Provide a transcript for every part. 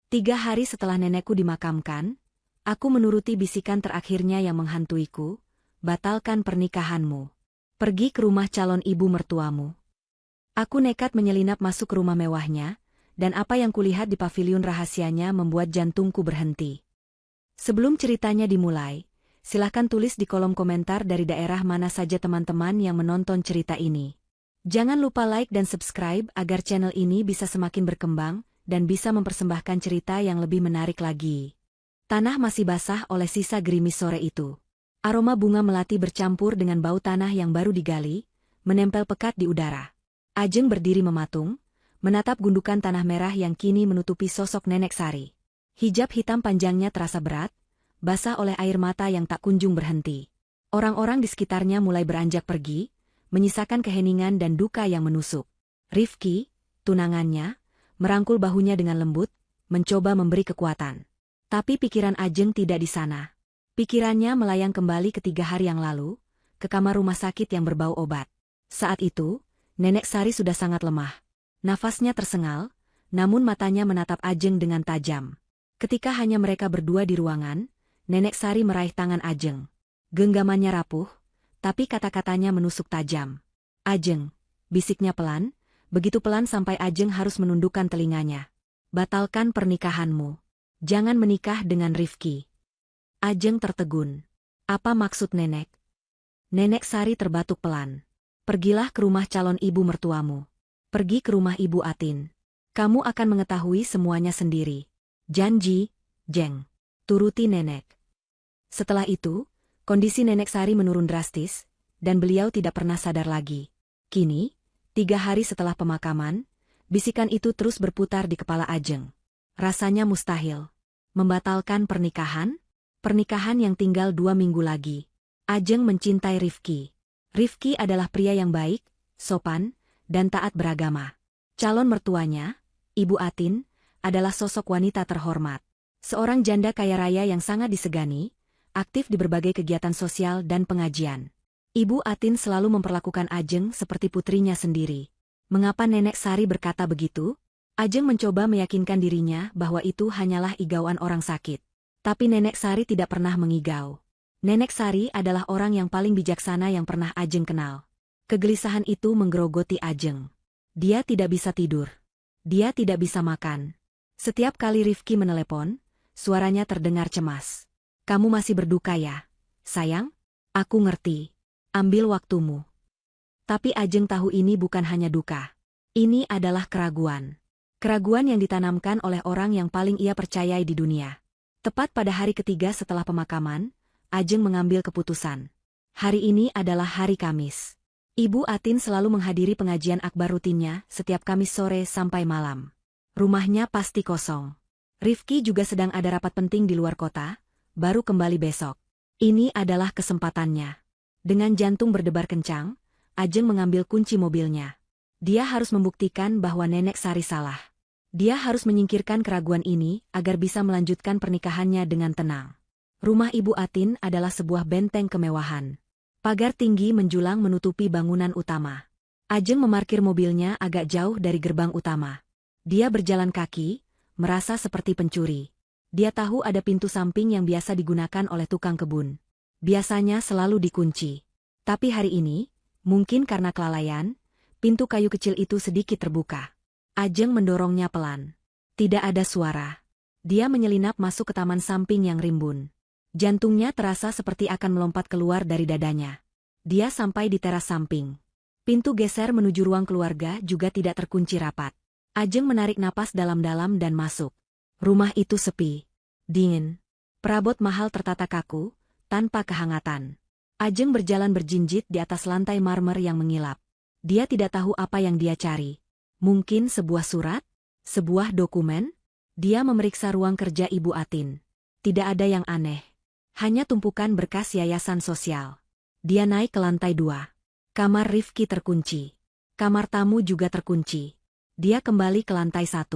3 hari setelah nenekku dimakamkan, aku menuruti bisikan terakhirnya yang menghantuiku, batalkan pernikahanmu. Pergi ke rumah calon ibu mertuamu. Aku nekat menyelinap masuk ke rumah mewahnya, dan apa yang kulihat di paviliun rahasianya membuat jantungku berhenti. Sebelum ceritanya dimulai, silahkan tulis di kolom komentar dari daerah mana saja teman-teman yang menonton cerita ini. Jangan lupa like dan subscribe agar channel ini bisa semakin berkembang, dan bisa mempersembahkan cerita yang lebih menarik lagi. Tanah masih basah oleh sisa gerimis sore itu. Aroma bunga melati bercampur dengan bau tanah yang baru digali, menempel pekat di udara. Ajeng berdiri mematung, menatap gundukan tanah merah yang kini menutupi sosok Nenek Sari. Hijab hitam panjangnya terasa berat, basah oleh air mata yang tak kunjung berhenti. Orang-orang di sekitarnya mulai beranjak pergi, menyisakan keheningan dan duka yang menusuk. Rifki, tunangannya, merangkul bahunya dengan lembut, mencoba memberi kekuatan. Tapi pikiran Ajeng tidak di sana. Pikirannya melayang kembali ke 3 hari yang lalu, ke kamar rumah sakit yang berbau obat. Saat itu, Nenek Sari sudah sangat lemah. Nafasnya tersengal, namun matanya menatap Ajeng dengan tajam. Ketika hanya mereka berdua di ruangan, Nenek Sari meraih tangan Ajeng. Genggamannya rapuh, tapi kata-katanya menusuk tajam. "Ajeng," bisiknya pelan, begitu pelan sampai Ajeng harus menundukkan telinganya. "Batalkan pernikahanmu. Jangan menikah dengan Rifki." Ajeng tertegun. "Apa maksud nenek?" Nenek Sari terbatuk pelan. "Pergilah ke rumah calon ibu mertuamu. Pergi ke rumah Ibu Atin. Kamu akan mengetahui semuanya sendiri. Janji, Jeng." "Turuti nenek." Setelah itu, kondisi Nenek Sari menurun drastis, dan beliau tidak pernah sadar lagi. Kini, 3 hari setelah pemakaman, bisikan itu terus berputar di kepala Ajeng. Rasanya mustahil. Membatalkan pernikahan? Pernikahan yang tinggal 2 minggu lagi. Ajeng mencintai Rifki. Rifki adalah pria yang baik, sopan, dan taat beragama. Calon mertuanya, Ibu Atin, adalah sosok wanita terhormat. Seorang janda kaya raya yang sangat disegani, aktif di berbagai kegiatan sosial dan pengajian. Ibu Atin selalu memperlakukan Ajeng seperti putrinya sendiri. Mengapa Nenek Sari berkata begitu? Ajeng mencoba meyakinkan dirinya bahwa itu hanyalah igauan orang sakit. Tapi Nenek Sari tidak pernah mengigau. Nenek Sari adalah orang yang paling bijaksana yang pernah Ajeng kenal. Kegelisahan itu menggerogoti Ajeng. Dia tidak bisa tidur. Dia tidak bisa makan. Setiap kali Rifki menelepon, suaranya terdengar cemas. "Kamu masih berduka ya, sayang? Aku ngerti. Ambil waktumu." Tapi Ajeng tahu ini bukan hanya duka. Ini adalah keraguan. Keraguan yang ditanamkan oleh orang yang paling ia percayai di dunia. Tepat pada hari ketiga setelah pemakaman, Ajeng mengambil keputusan. Hari ini adalah hari Kamis. Ibu Atin selalu menghadiri pengajian akbar rutinnya setiap Kamis sore sampai malam. Rumahnya pasti kosong. Rifki juga sedang ada rapat penting di luar kota, baru kembali besok. Ini adalah kesempatannya. Dengan jantung berdebar kencang, Ajeng mengambil kunci mobilnya. Dia harus membuktikan bahwa Nenek Sari salah. Dia harus menyingkirkan keraguan ini agar bisa melanjutkan pernikahannya dengan tenang. Rumah Ibu Atin adalah sebuah benteng kemewahan. Pagar tinggi menjulang menutupi bangunan utama. Ajeng memarkir mobilnya agak jauh dari gerbang utama. Dia berjalan kaki, merasa seperti pencuri. Dia tahu ada pintu samping yang biasa digunakan oleh tukang kebun. Biasanya selalu dikunci. Tapi hari ini, mungkin karena kelalaian, pintu kayu kecil itu sedikit terbuka. Ajeng mendorongnya pelan. Tidak ada suara. Dia menyelinap masuk ke taman samping yang rimbun. Jantungnya terasa seperti akan melompat keluar dari dadanya. Dia sampai di teras samping. Pintu geser menuju ruang keluarga juga tidak terkunci rapat. Ajeng menarik napas dalam-dalam dan masuk. Rumah itu sepi. Dingin. Perabot mahal tertata kaku, tanpa kehangatan. Ajeng berjalan berjinjit di atas lantai marmer yang mengilap. Dia tidak tahu apa yang dia cari. Mungkin sebuah surat? Sebuah dokumen? Dia memeriksa ruang kerja Ibu Atin. Tidak ada yang aneh. Hanya tumpukan berkas yayasan sosial. Dia naik ke lantai 2. Kamar Rifki terkunci. Kamar tamu juga terkunci. Dia kembali ke lantai 1.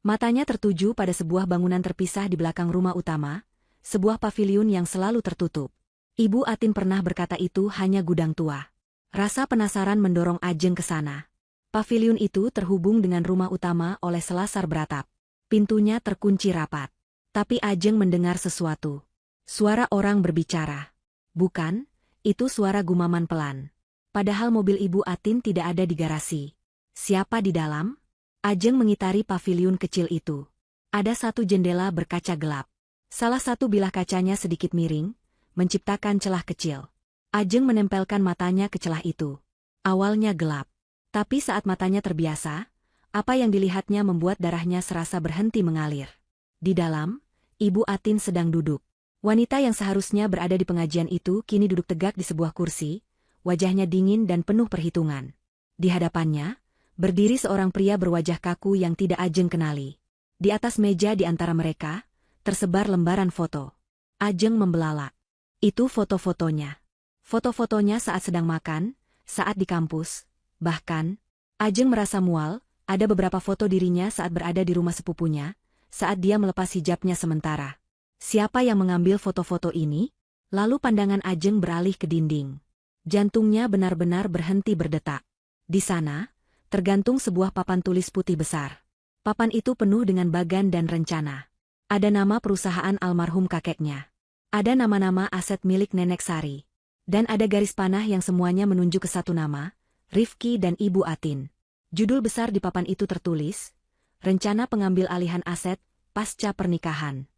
Matanya tertuju pada sebuah bangunan terpisah di belakang rumah utama, sebuah paviliun yang selalu tertutup. Ibu Atin pernah berkata itu hanya gudang tua. Rasa penasaran mendorong Ajeng ke sana. Paviliun itu terhubung dengan rumah utama oleh selasar beratap. Pintunya terkunci rapat. Tapi Ajeng mendengar sesuatu. Suara orang berbicara. Bukan, itu suara gumaman pelan. Padahal mobil Ibu Atin tidak ada di garasi. Siapa di dalam? Ajeng mengitari paviliun kecil itu. Ada satu jendela berkaca gelap. Salah satu bilah kacanya sedikit miring, menciptakan celah kecil. Ajeng menempelkan matanya ke celah itu. Awalnya gelap. Tapi saat matanya terbiasa, apa yang dilihatnya membuat darahnya serasa berhenti mengalir. Di dalam, Ibu Atin sedang duduk. Wanita yang seharusnya berada di pengajian itu kini duduk tegak di sebuah kursi, wajahnya dingin dan penuh perhitungan. Di hadapannya, berdiri seorang pria berwajah kaku yang tidak Ajeng kenali. Di atas meja di antara mereka, tersebar lembaran foto. Ajeng membelalak. Itu foto-fotonya. Foto-fotonya saat sedang makan, saat di kampus, bahkan, Ajeng merasa mual, ada beberapa foto dirinya saat berada di rumah sepupunya, saat dia melepas hijabnya sementara. Siapa yang mengambil foto-foto ini? Lalu pandangan Ajeng beralih ke dinding. Jantungnya benar-benar berhenti berdetak. Di sana, tergantung sebuah papan tulis putih besar. Papan itu penuh dengan bagan dan rencana. Ada nama perusahaan almarhum kakeknya. Ada nama-nama aset milik Nenek Sari. Dan ada garis panah yang semuanya menunjuk ke satu nama, Rifki dan Ibu Atin. Judul besar di papan itu tertulis, Rencana Pengambil Alihan Aset Pasca Pernikahan.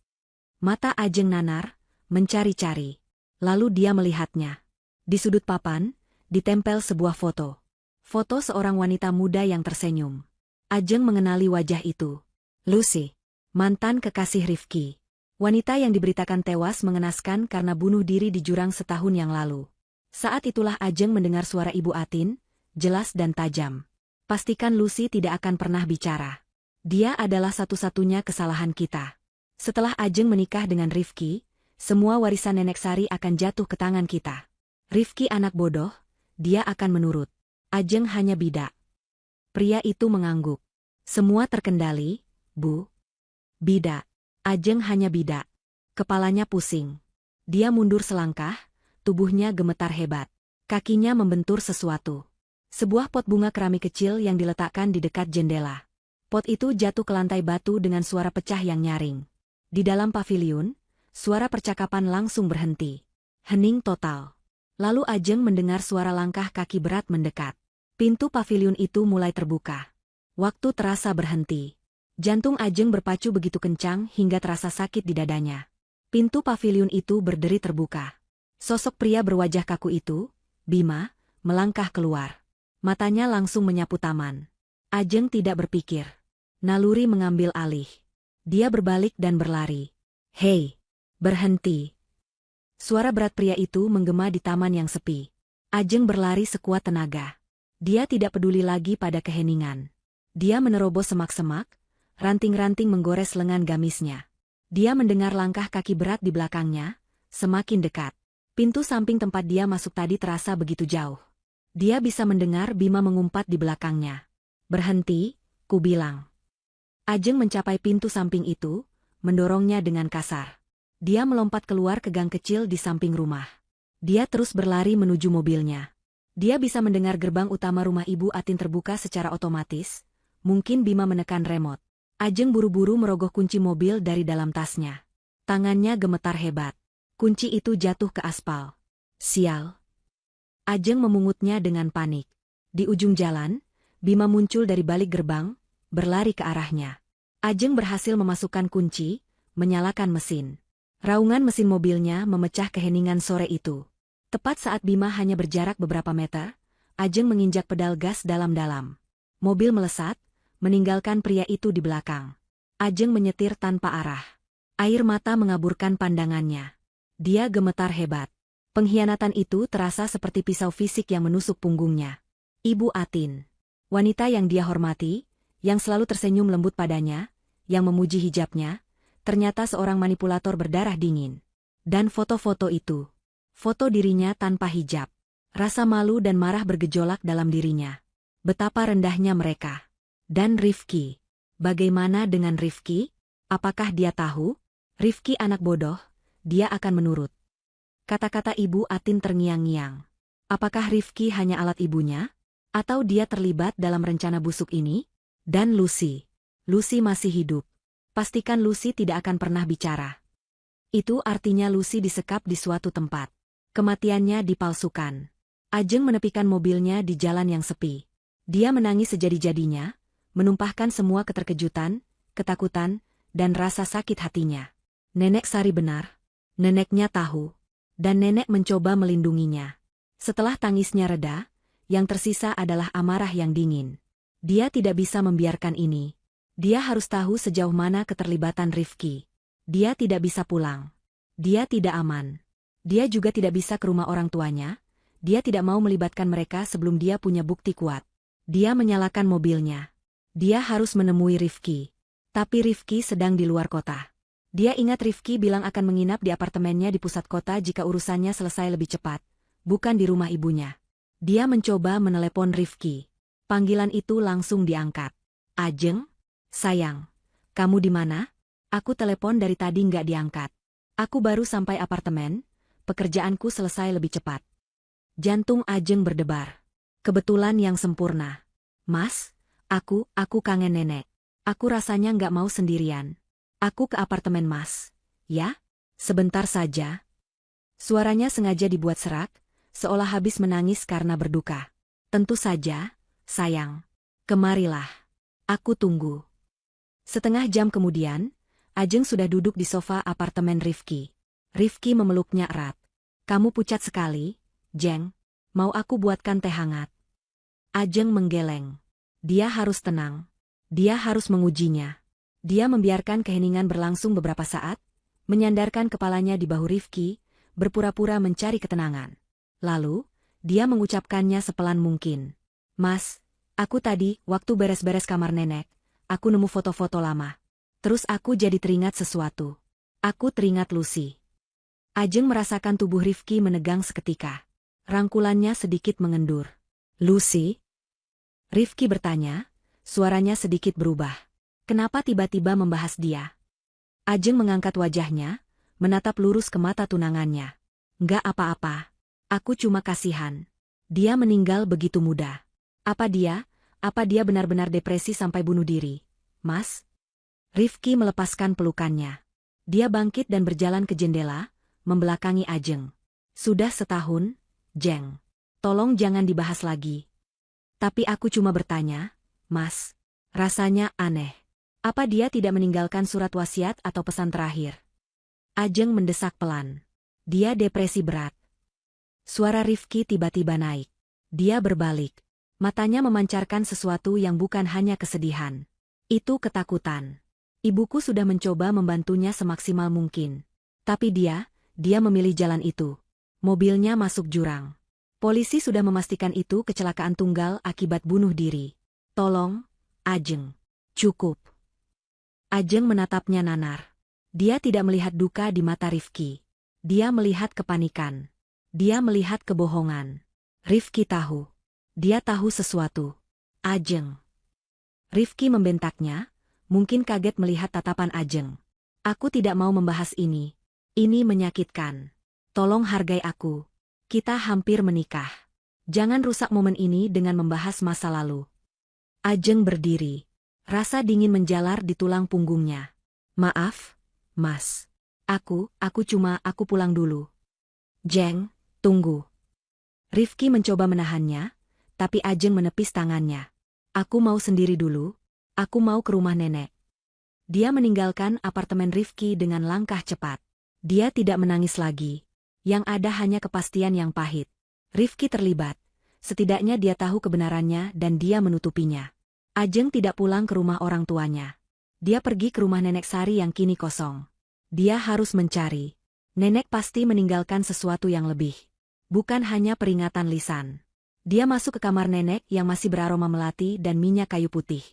Mata Ajeng nanar, mencari-cari. Lalu dia melihatnya. Di sudut papan, ditempel sebuah foto. Foto seorang wanita muda yang tersenyum. Ajeng mengenali wajah itu. Lucy, mantan kekasih Rifki. Wanita yang diberitakan tewas mengenaskan karena bunuh diri di jurang setahun yang lalu. Saat itulah Ajeng mendengar suara Ibu Atin, jelas dan tajam. Pastikan Lucy tidak akan pernah bicara. Dia adalah satu-satunya kesalahan kita. Setelah Ajeng menikah dengan Rifki, semua warisan Nenek Sari akan jatuh ke tangan kita. Rifki anak bodoh, dia akan menurut. Ajeng hanya bidak. Pria itu mengangguk. Semua terkendali, Bu. Bidak. Ajeng hanya bidak. Kepalanya pusing. Dia mundur selangkah, tubuhnya gemetar hebat. Kakinya membentur sesuatu. Sebuah pot bunga keramik kecil yang diletakkan di dekat jendela. Pot itu jatuh ke lantai batu dengan suara pecah yang nyaring. Di dalam paviliun, suara percakapan langsung berhenti. Hening total. Lalu Ajeng mendengar suara langkah kaki berat mendekat. Pintu paviliun itu mulai terbuka. Waktu terasa berhenti. Jantung Ajeng berpacu begitu kencang hingga terasa sakit di dadanya. Pintu paviliun itu berderi terbuka. Sosok pria berwajah kaku itu, Bima, melangkah keluar. Matanya langsung menyapu taman. Ajeng tidak berpikir. Naluri mengambil alih. Dia berbalik dan berlari. Hei, berhenti. Suara berat pria itu menggema di taman yang sepi. Ajeng berlari sekuat tenaga. Dia tidak peduli lagi pada keheningan. Dia menerobos semak-semak, ranting-ranting menggores lengan gamisnya. Dia mendengar langkah kaki berat di belakangnya, semakin dekat. Pintu samping tempat dia masuk tadi terasa begitu jauh. Dia bisa mendengar Bima mengumpat di belakangnya. Berhenti, ku bilang. Ajeng mencapai pintu samping itu, mendorongnya dengan kasar. Dia melompat keluar ke gang kecil di samping rumah. Dia terus berlari menuju mobilnya. Dia bisa mendengar gerbang utama rumah Ibu Atin terbuka secara otomatis. Mungkin Bima menekan remote. Ajeng buru-buru merogoh kunci mobil dari dalam tasnya. Tangannya gemetar hebat. Kunci itu jatuh ke aspal. Sial. Ajeng memungutnya dengan panik. Di ujung jalan, Bima muncul dari balik gerbang, berlari ke arahnya. Ajeng berhasil memasukkan kunci, menyalakan mesin. Raungan mesin mobilnya memecah keheningan sore itu. Tepat saat Bima hanya berjarak beberapa meter, Ajeng menginjak pedal gas dalam-dalam. Mobil melesat, meninggalkan pria itu di belakang. Ajeng menyetir tanpa arah. Air mata mengaburkan pandangannya. Dia gemetar hebat. Pengkhianatan itu terasa seperti pisau fisik yang menusuk punggungnya. Ibu Atin. Wanita yang dia hormati, yang selalu tersenyum lembut padanya, yang memuji hijabnya, ternyata seorang manipulator berdarah dingin. Dan foto-foto itu. Foto dirinya tanpa hijab. Rasa malu dan marah bergejolak dalam dirinya. Betapa rendahnya mereka. Dan Rifki. Bagaimana dengan Rifki? Apakah dia tahu? Rifki anak bodoh, dia akan menurut. Kata-kata Ibu Atin terngiang-ngiang. Apakah Rifki hanya alat ibunya? Atau dia terlibat dalam rencana busuk ini? Dan Lucy. Lucy masih hidup. Pastikan Lucy tidak akan pernah bicara. Itu artinya Lucy disekap di suatu tempat. Kematiannya dipalsukan. Ajeng menepikan mobilnya di jalan yang sepi. Dia menangis sejadi-jadinya, menumpahkan semua keterkejutan, ketakutan, dan rasa sakit hatinya. Nenek Sari benar. Neneknya tahu. Dan nenek mencoba melindunginya. Setelah tangisnya reda, yang tersisa adalah amarah yang dingin. Dia tidak bisa membiarkan ini. Dia harus tahu sejauh mana keterlibatan Rifki. Dia tidak bisa pulang. Dia tidak aman. Dia juga tidak bisa ke rumah orang tuanya. Dia tidak mau melibatkan mereka sebelum dia punya bukti kuat. Dia menyalakan mobilnya. Dia harus menemui Rifki. Tapi Rifki sedang di luar kota. Dia ingat Rifki bilang akan menginap di apartemennya di pusat kota jika urusannya selesai lebih cepat, bukan di rumah ibunya. Dia mencoba menelepon Rifki. Panggilan itu langsung diangkat. Ajeng? Sayang. Kamu di mana? Aku telepon dari tadi nggak diangkat. Aku baru sampai apartemen, pekerjaanku selesai lebih cepat. Jantung Ajeng berdebar. Kebetulan yang sempurna. Mas, aku kangen nenek. Aku rasanya nggak mau sendirian. Aku ke apartemen Mas. Ya? Sebentar saja. Suaranya sengaja dibuat serak, seolah habis menangis karena berduka. Tentu saja, sayang. Kemarilah. Aku tunggu. Setengah jam kemudian, Ajeng sudah duduk di sofa apartemen Rifki. Rifki memeluknya erat. Kamu pucat sekali, Jeng. Mau aku buatkan teh hangat? Ajeng menggeleng. Dia harus tenang. Dia harus mengujinya. Dia membiarkan keheningan berlangsung beberapa saat, menyandarkan kepalanya di bahu Rifki, berpura-pura mencari ketenangan. Lalu, dia mengucapkannya sepelan mungkin. Mas, aku tadi, waktu beres-beres kamar nenek, aku nemu foto-foto lama. Terus aku jadi teringat sesuatu. Aku teringat Lucy. Ajeng merasakan tubuh Rifki menegang seketika. Rangkulannya sedikit mengendur. Lucy? Rifki bertanya, suaranya sedikit berubah. Kenapa tiba-tiba membahas dia? Ajeng mengangkat wajahnya, menatap lurus ke mata tunangannya. Nggak apa-apa. Aku cuma kasihan. Dia meninggal begitu muda. Apa dia benar-benar depresi sampai bunuh diri? Mas? Rifki melepaskan pelukannya. Dia bangkit dan berjalan ke jendela, membelakangi Ajeng. Sudah setahun, Jeng. Tolong jangan dibahas lagi. Tapi aku cuma bertanya, Mas. Rasanya aneh. Apa dia tidak meninggalkan surat wasiat atau pesan terakhir? Ajeng mendesak pelan. Dia depresi berat. Suara Rifki tiba-tiba naik. Dia berbalik. Matanya memancarkan sesuatu yang bukan hanya kesedihan. Itu ketakutan. Ibuku sudah mencoba membantunya semaksimal mungkin. Tapi dia memilih jalan itu. Mobilnya masuk jurang. Polisi sudah memastikan itu kecelakaan tunggal akibat bunuh diri. Tolong, Ajeng. Cukup. Ajeng menatapnya nanar. Dia tidak melihat duka di mata Rifki. Dia melihat kepanikan. Dia melihat kebohongan. Rifki tahu. Dia tahu sesuatu. Ajeng. Rifki membentaknya, mungkin kaget melihat tatapan Ajeng. Aku tidak mau membahas ini. Ini menyakitkan. Tolong hargai aku. Kita hampir menikah. Jangan rusak momen ini dengan membahas masa lalu. Ajeng berdiri. Rasa dingin menjalar di tulang punggungnya. Maaf, Mas. Aku pulang dulu. Jeng, tunggu. Rifki mencoba menahannya, tapi Ajeng menepis tangannya. Aku mau sendiri dulu. Aku mau ke rumah nenek. Dia meninggalkan apartemen Rifki dengan langkah cepat. Dia tidak menangis lagi. Yang ada hanya kepastian yang pahit. Rifki terlibat. Setidaknya dia tahu kebenarannya dan dia menutupinya. Ajeng tidak pulang ke rumah orang tuanya. Dia pergi ke rumah nenek Sari yang kini kosong. Dia harus mencari. Nenek pasti meninggalkan sesuatu yang lebih. Bukan hanya peringatan lisan. Dia masuk ke kamar nenek yang masih beraroma melati dan minyak kayu putih.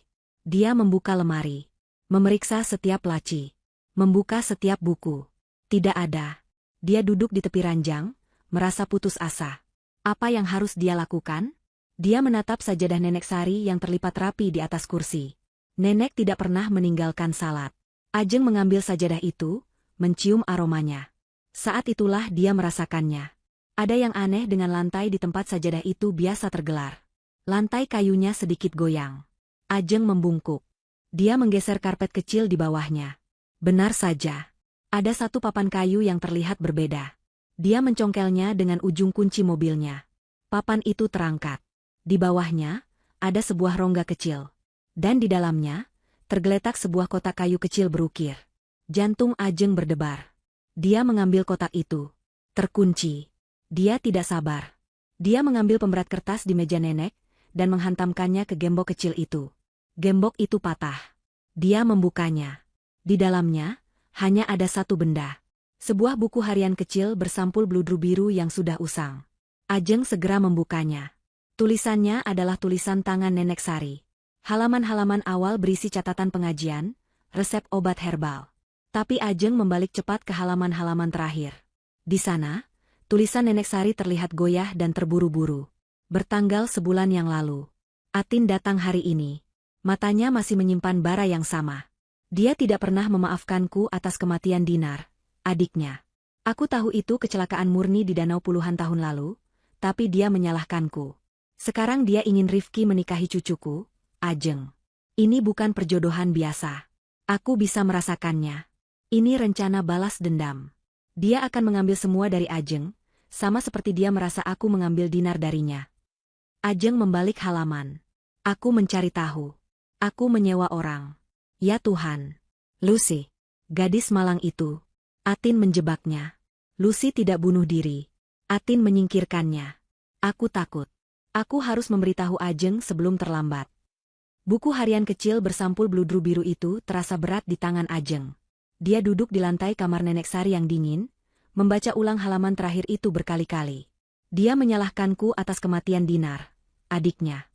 Dia membuka lemari. Memeriksa setiap laci. Membuka setiap buku. Tidak ada. Dia duduk di tepi ranjang, merasa putus asa. Apa yang harus dia lakukan? Dia menatap sajadah nenek Sari yang terlipat rapi di atas kursi. Nenek tidak pernah meninggalkan salat. Ajeng mengambil sajadah itu, mencium aromanya. Saat itulah dia merasakannya. Ada yang aneh dengan lantai di tempat sajadah itu biasa tergelar. Lantai kayunya sedikit goyang. Ajeng membungkuk. Dia menggeser karpet kecil di bawahnya. Benar saja. Ada satu papan kayu yang terlihat berbeda. Dia mencongkelnya dengan ujung kunci mobilnya. Papan itu terangkat. Di bawahnya, ada sebuah rongga kecil. Dan di dalamnya, tergeletak sebuah kotak kayu kecil berukir. Jantung Ajeng berdebar. Dia mengambil kotak itu. Terkunci. Dia tidak sabar. Dia mengambil pemberat kertas di meja nenek, dan menghantamkannya ke gembok kecil itu. Gembok itu patah. Dia membukanya. Di dalamnya, hanya ada satu benda. Sebuah buku harian kecil bersampul bludru biru yang sudah usang. Ajeng segera membukanya. Tulisannya adalah tulisan tangan Nenek Sari. Halaman-halaman awal berisi catatan pengajian, resep obat herbal. Tapi Ajeng membalik cepat ke halaman-halaman terakhir. Di sana, tulisan Nenek Sari terlihat goyah dan terburu-buru. Bertanggal sebulan yang lalu. Atin datang hari ini. Matanya masih menyimpan bara yang sama. Dia tidak pernah memaafkanku atas kematian Dinar, adiknya. Aku tahu itu kecelakaan murni di danau puluhan tahun lalu, tapi dia menyalahkanku. Sekarang dia ingin Rifki menikahi cucuku, Ajeng. Ini bukan perjodohan biasa. Aku bisa merasakannya. Ini rencana balas dendam. Dia akan mengambil semua dari Ajeng, sama seperti dia merasa aku mengambil Dinar darinya. Ajeng membalik halaman. Aku mencari tahu. Aku menyewa orang. Ya Tuhan. Lucy. Gadis malang itu. Atin menjebaknya. Lucy tidak bunuh diri. Atin menyingkirkannya. Aku takut. Aku harus memberitahu Ajeng sebelum terlambat. Buku harian kecil bersampul bludru biru itu terasa berat di tangan Ajeng. Dia duduk di lantai kamar Nenek Sari yang dingin, membaca ulang halaman terakhir itu berkali-kali. Dia menyalahkanku atas kematian Dinar, adiknya.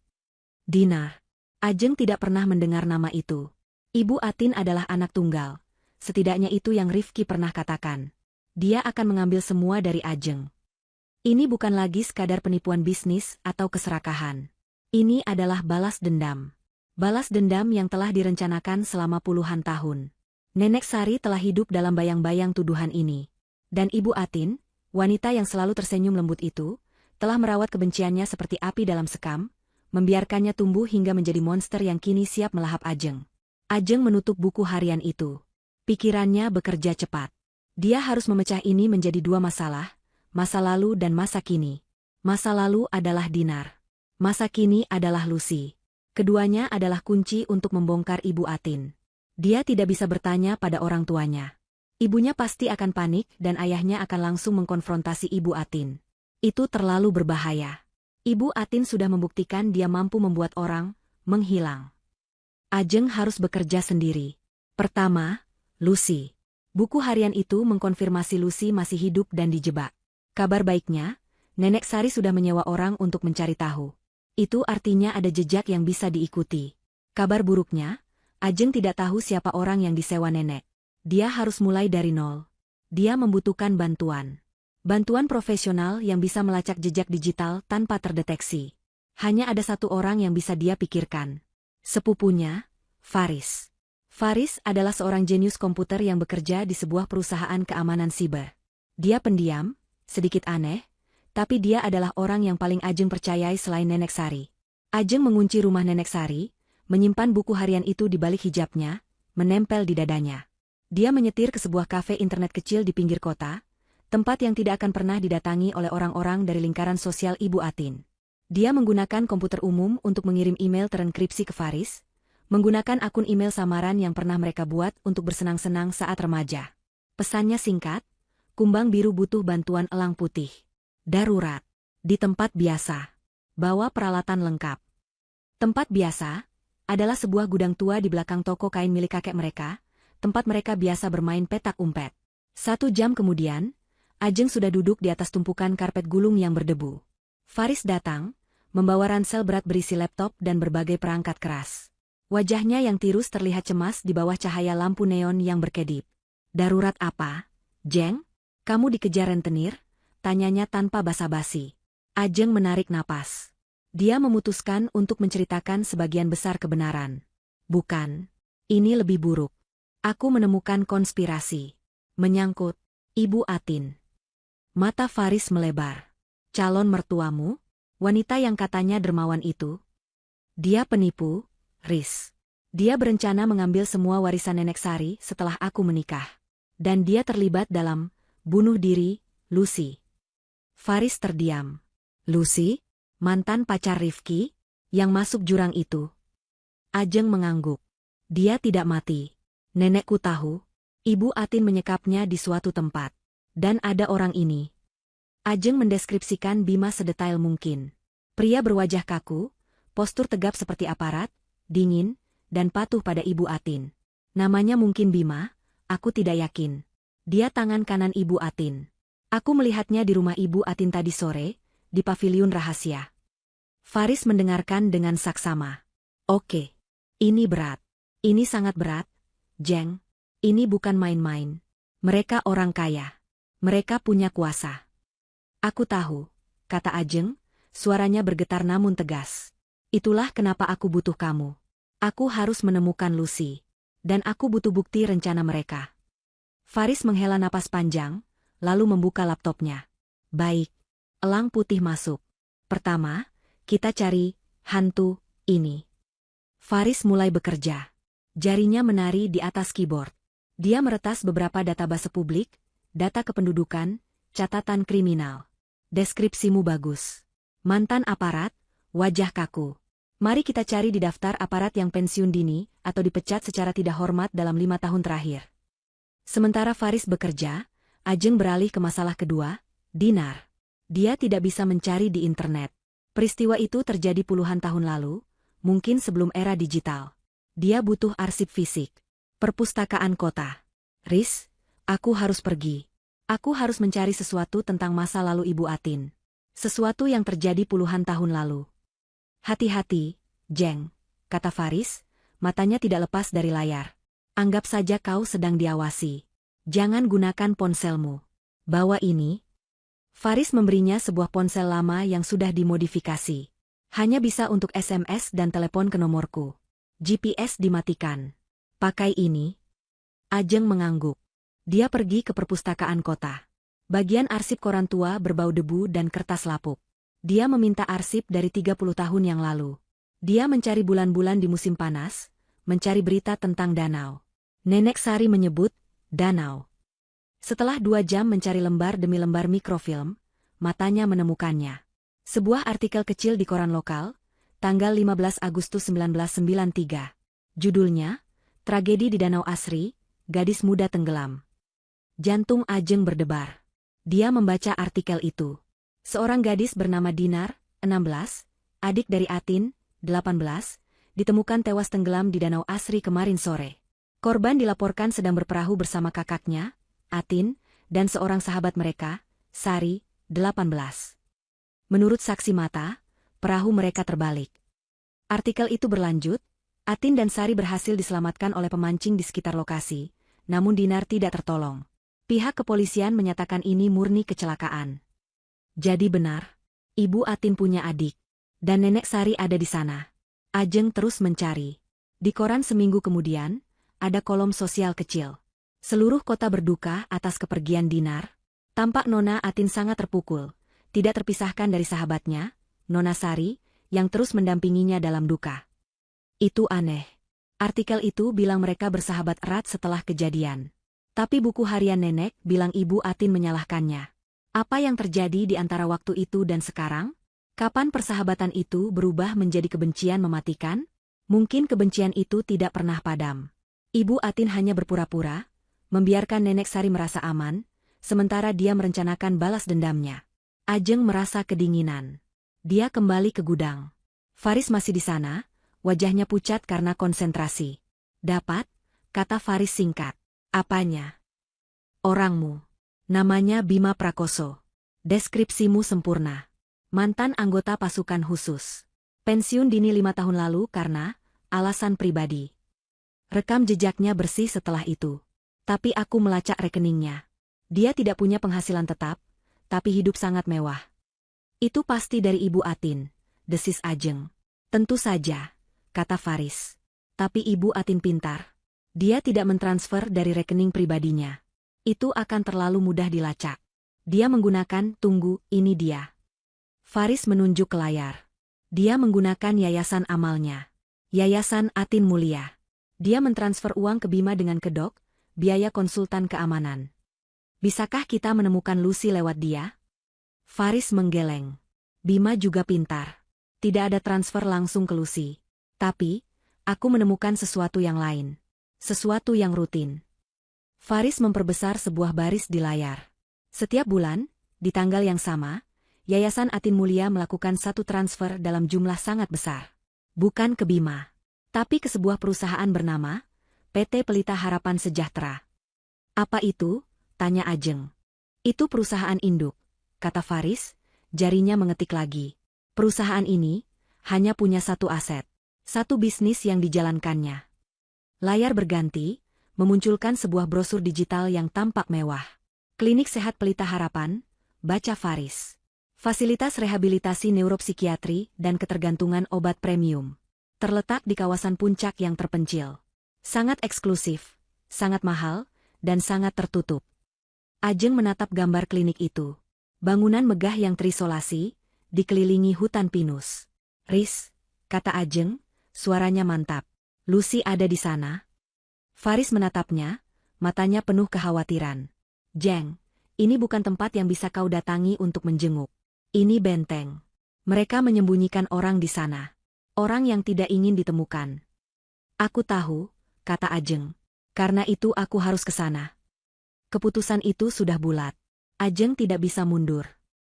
Dinar. Ajeng tidak pernah mendengar nama itu. Ibu Atin adalah anak tunggal. Setidaknya itu yang Rifki pernah katakan. Dia akan mengambil semua dari Ajeng. Ini bukan lagi sekadar penipuan bisnis atau keserakahan. Ini adalah balas dendam. Balas dendam yang telah direncanakan selama puluhan tahun. Nenek Sari telah hidup dalam bayang-bayang tuduhan ini. Dan Ibu Atin, wanita yang selalu tersenyum lembut itu, telah merawat kebenciannya seperti api dalam sekam, membiarkannya tumbuh hingga menjadi monster yang kini siap melahap Ajeng. Ajeng menutup buku harian itu. Pikirannya bekerja cepat. Dia harus memecah ini menjadi dua masalah, masa lalu dan masa kini. Masa lalu adalah Dinar. Masa kini adalah Lucy. Keduanya adalah kunci untuk membongkar Ibu Atin. Dia tidak bisa bertanya pada orang tuanya. Ibunya pasti akan panik dan ayahnya akan langsung mengkonfrontasi Ibu Atin. Itu terlalu berbahaya. Ibu Atin sudah membuktikan dia mampu membuat orang menghilang. Ajeng harus bekerja sendiri. Pertama, Lucy. Buku harian itu mengkonfirmasi Lucy masih hidup dan dijebak. Kabar baiknya, Nenek Sari sudah menyewa orang untuk mencari tahu. Itu artinya ada jejak yang bisa diikuti. Kabar buruknya, Ajeng tidak tahu siapa orang yang disewa nenek. Dia harus mulai dari nol. Dia membutuhkan bantuan. Bantuan profesional yang bisa melacak jejak digital tanpa terdeteksi. Hanya ada satu orang yang bisa dia pikirkan. Sepupunya, Faris. Faris adalah seorang jenius komputer yang bekerja di sebuah perusahaan keamanan siber. Dia pendiam, sedikit aneh, tapi dia adalah orang yang paling Ajeng percayai selain Nenek Sari. Ajeng mengunci rumah Nenek Sari, menyimpan buku harian itu di balik hijabnya, menempel di dadanya. Dia menyetir ke sebuah kafe internet kecil di pinggir kota, tempat yang tidak akan pernah didatangi oleh orang-orang dari lingkaran sosial Ibu Atin. Dia menggunakan komputer umum untuk mengirim email terenkripsi ke Faris, menggunakan akun email samaran yang pernah mereka buat untuk bersenang-senang saat remaja. Pesannya singkat, kumbang biru butuh bantuan elang putih. Darurat. Di tempat biasa. Bawa peralatan lengkap. Tempat biasa adalah sebuah gudang tua di belakang toko kain milik kakek mereka, tempat mereka biasa bermain petak umpet. 1 jam kemudian, Ajeng sudah duduk di atas tumpukan karpet gulung yang berdebu. Faris datang, membawa ransel berat berisi laptop dan berbagai perangkat keras. Wajahnya yang tirus terlihat cemas di bawah cahaya lampu neon yang berkedip. Darurat apa, Jeng? Kamu dikejar rentenir? Tanyanya tanpa basa-basi. Ajeng menarik napas. Dia memutuskan untuk menceritakan sebagian besar kebenaran. Bukan. Ini lebih buruk. Aku menemukan konspirasi. Menyangkut Ibu Atin. Mata Faris melebar. Calon mertuamu? Wanita yang katanya dermawan itu? Dia penipu, Riz. Dia berencana mengambil semua warisan Nenek Sari setelah aku menikah. Dan dia terlibat dalam bunuh diri Lucy. Faris terdiam. Lucy? Mantan pacar Rifki? Yang masuk jurang itu? Ajeng mengangguk. Dia tidak mati. Nenekku tahu. Ibu Atin menyekapnya di suatu tempat. Dan ada orang ini. Ajeng mendeskripsikan Bima sedetail mungkin. Pria berwajah kaku, postur tegap seperti aparat, dingin, dan patuh pada Ibu Atin. Namanya mungkin Bima, aku tidak yakin. Dia tangan kanan Ibu Atin. Aku melihatnya di rumah Ibu Atin tadi sore, di paviliun rahasia. Faris mendengarkan dengan saksama. Oke. Ini berat. Ini sangat berat, Jeng. Ini bukan main-main. Mereka orang kaya. Mereka punya kuasa. Aku tahu, kata Ajeng, suaranya bergetar namun tegas. Itulah kenapa aku butuh kamu. Aku harus menemukan Lucy. Dan aku butuh bukti rencana mereka. Faris menghela napas panjang, lalu membuka laptopnya. Baik. Elang putih masuk. Pertama, kita cari hantu ini. Faris mulai bekerja. Jarinya menari di atas keyboard. Dia meretas beberapa database publik, data kependudukan, catatan kriminal. Deskripsimu bagus. Mantan aparat, wajah kaku. Mari kita cari di daftar aparat yang pensiun dini atau dipecat secara tidak hormat dalam 5 tahun terakhir. Sementara Faris bekerja, Ajeng beralih ke masalah kedua, Dinar. Dia tidak bisa mencari di internet. Peristiwa itu terjadi puluhan tahun lalu, mungkin sebelum era digital. Dia butuh arsip fisik. Perpustakaan kota. Riz, aku harus pergi. Aku harus mencari sesuatu tentang masa lalu Ibu Atin. Sesuatu yang terjadi puluhan tahun lalu. Hati-hati, Jeng, kata Faris, matanya tidak lepas dari layar. Anggap saja kau sedang diawasi. Jangan gunakan ponselmu. Bawa ini. Faris memberinya sebuah ponsel lama yang sudah dimodifikasi. Hanya bisa untuk SMS dan telepon ke nomorku. GPS dimatikan. Pakai ini. Ajeng mengangguk. Dia pergi ke perpustakaan kota. Bagian arsip koran tua berbau debu dan kertas lapuk. Dia meminta arsip dari 30 tahun yang lalu. Dia mencari bulan-bulan di musim panas, mencari berita tentang danau. Nenek Sari menyebut, danau. Setelah 2 jam mencari lembar demi lembar mikrofilm, matanya menemukannya. Sebuah artikel kecil di koran lokal, tanggal 15 Agustus 1993. Judulnya, Tragedi di Danau Asri, Gadis Muda Tenggelam. Jantung Ajeng berdebar. Dia membaca artikel itu. Seorang gadis bernama Dinar, 16, adik dari Atin, 18, ditemukan tewas tenggelam di Danau Asri kemarin sore. Korban dilaporkan sedang berperahu bersama kakaknya, Atin, dan seorang sahabat mereka, Sari, 18. Menurut saksi mata, perahu mereka terbalik. Artikel itu berlanjut, Atin dan Sari berhasil diselamatkan oleh pemancing di sekitar lokasi, namun Dinar tidak tertolong. Pihak kepolisian menyatakan ini murni kecelakaan. Jadi benar, Ibu Atin punya adik, dan Nenek Sari ada di sana. Ajeng terus mencari. Di koran seminggu kemudian, ada kolom sosial kecil. Seluruh kota berduka atas kepergian Dinar. Tampak Nona Atin sangat terpukul, tidak terpisahkan dari sahabatnya, Nona Sari, yang terus mendampinginya dalam duka. Itu aneh. Artikel itu bilang mereka bersahabat erat setelah kejadian. Tapi buku harian Nenek bilang Ibu Atin menyalahkannya. Apa yang terjadi di antara waktu itu dan sekarang? Kapan persahabatan itu berubah menjadi kebencian mematikan? Mungkin kebencian itu tidak pernah padam. Ibu Atin hanya berpura-pura, membiarkan Nenek Sari merasa aman, sementara dia merencanakan balas dendamnya. Ajeng merasa kedinginan. Dia kembali ke gudang. Faris masih di sana, wajahnya pucat karena konsentrasi. Dapat, kata Faris singkat. Apanya? Orangmu. Namanya Bima Prakoso. Deskripsimu sempurna. Mantan anggota pasukan khusus. Pensiun dini 5 tahun lalu karena alasan pribadi. Rekam jejaknya bersih setelah itu. Tapi aku melacak rekeningnya. Dia tidak punya penghasilan tetap, tapi hidup sangat mewah. Itu pasti dari Ibu Atin, desis Ajeng. Tentu saja, kata Faris. Tapi Ibu Atin pintar. Dia tidak mentransfer dari rekening pribadinya. Itu akan terlalu mudah dilacak. Dia menggunakan, tunggu, ini dia. Faris menunjuk ke layar. Dia menggunakan yayasan amalnya. Yayasan Atin Mulia. Dia mentransfer uang ke Bima dengan kedok, biaya konsultan keamanan. Bisakah kita menemukan Lucy lewat dia? Faris menggeleng. Bima juga pintar. Tidak ada transfer langsung ke Lucy. Tapi, aku menemukan sesuatu yang lain. Sesuatu yang rutin. Faris memperbesar sebuah baris di layar. Setiap bulan, di tanggal yang sama, Yayasan Atin Mulia melakukan satu transfer dalam jumlah sangat besar. Bukan ke Bima, tapi ke sebuah perusahaan bernama PT Pelita Harapan Sejahtera. Apa itu? Tanya Ajeng. Itu perusahaan induk, kata Faris, jarinya mengetik lagi. Perusahaan ini hanya punya satu aset, satu bisnis yang dijalankannya. Layar berganti, memunculkan sebuah brosur digital yang tampak mewah. Klinik Sehat Pelita Harapan, baca Faris. Fasilitas rehabilitasi neuropsikiatri dan ketergantungan obat premium. Terletak di kawasan puncak yang terpencil. Sangat eksklusif, sangat mahal, dan sangat tertutup. Ajeng menatap gambar klinik itu. Bangunan megah yang terisolasi, dikelilingi hutan pinus. Riz, kata Ajeng, suaranya mantap. Lucy ada di sana? Faris menatapnya, matanya penuh kekhawatiran. Jeng, ini bukan tempat yang bisa kau datangi untuk menjenguk. Ini benteng. Mereka menyembunyikan orang di sana. Orang yang tidak ingin ditemukan. Aku tahu, kata Ajeng. Karena itu aku harus ke sana. Keputusan itu sudah bulat. Ajeng tidak bisa mundur.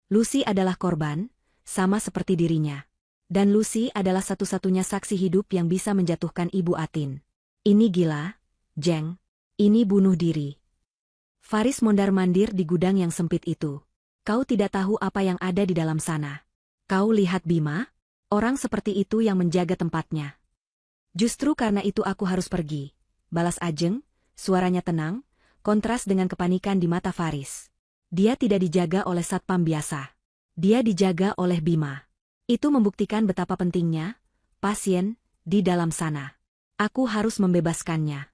Lucy adalah korban, sama seperti dirinya. Dan Lucy adalah satu-satunya saksi hidup yang bisa menjatuhkan Ibu Atin. Ini gila, Jeng. Ini bunuh diri. Faris mondar-mandir di gudang yang sempit itu. Kau tidak tahu apa yang ada di dalam sana. Kau lihat Bima? Orang seperti itu yang menjaga tempatnya. Justru karena itu aku harus pergi. Balas Ajeng, suaranya tenang, kontras dengan kepanikan di mata Faris. Dia tidak dijaga oleh satpam biasa. Dia dijaga oleh Bima. Itu membuktikan betapa pentingnya pasien di dalam sana. Aku harus membebaskannya.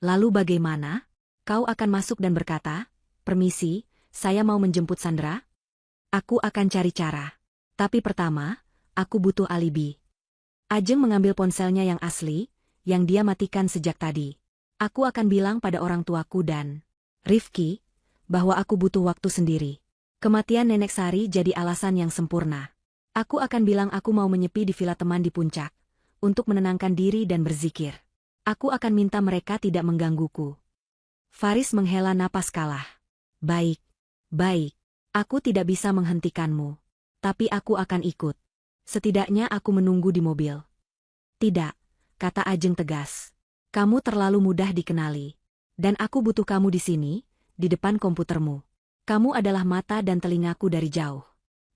Lalu bagaimana? Kau akan masuk dan berkata, "Permisi, saya mau menjemput Sandra." Aku akan cari cara. Tapi pertama, aku butuh alibi. Ajeng mengambil ponselnya yang asli, yang dia matikan sejak tadi. Aku akan bilang pada orang tuaku dan Rifki, bahwa aku butuh waktu sendiri. Kematian Nenek Sari jadi alasan yang sempurna. Aku akan bilang aku mau menyepi di villa teman di puncak, untuk menenangkan diri dan berzikir. Aku akan minta mereka tidak menggangguku. Faris menghela napas kalah. Baik. Baik, aku tidak bisa menghentikanmu. Tapi aku akan ikut. Setidaknya aku menunggu di mobil. Tidak, kata Ajeng tegas. Kamu terlalu mudah dikenali. Dan aku butuh kamu di sini, di depan komputermu. Kamu adalah mata dan telingaku dari jauh.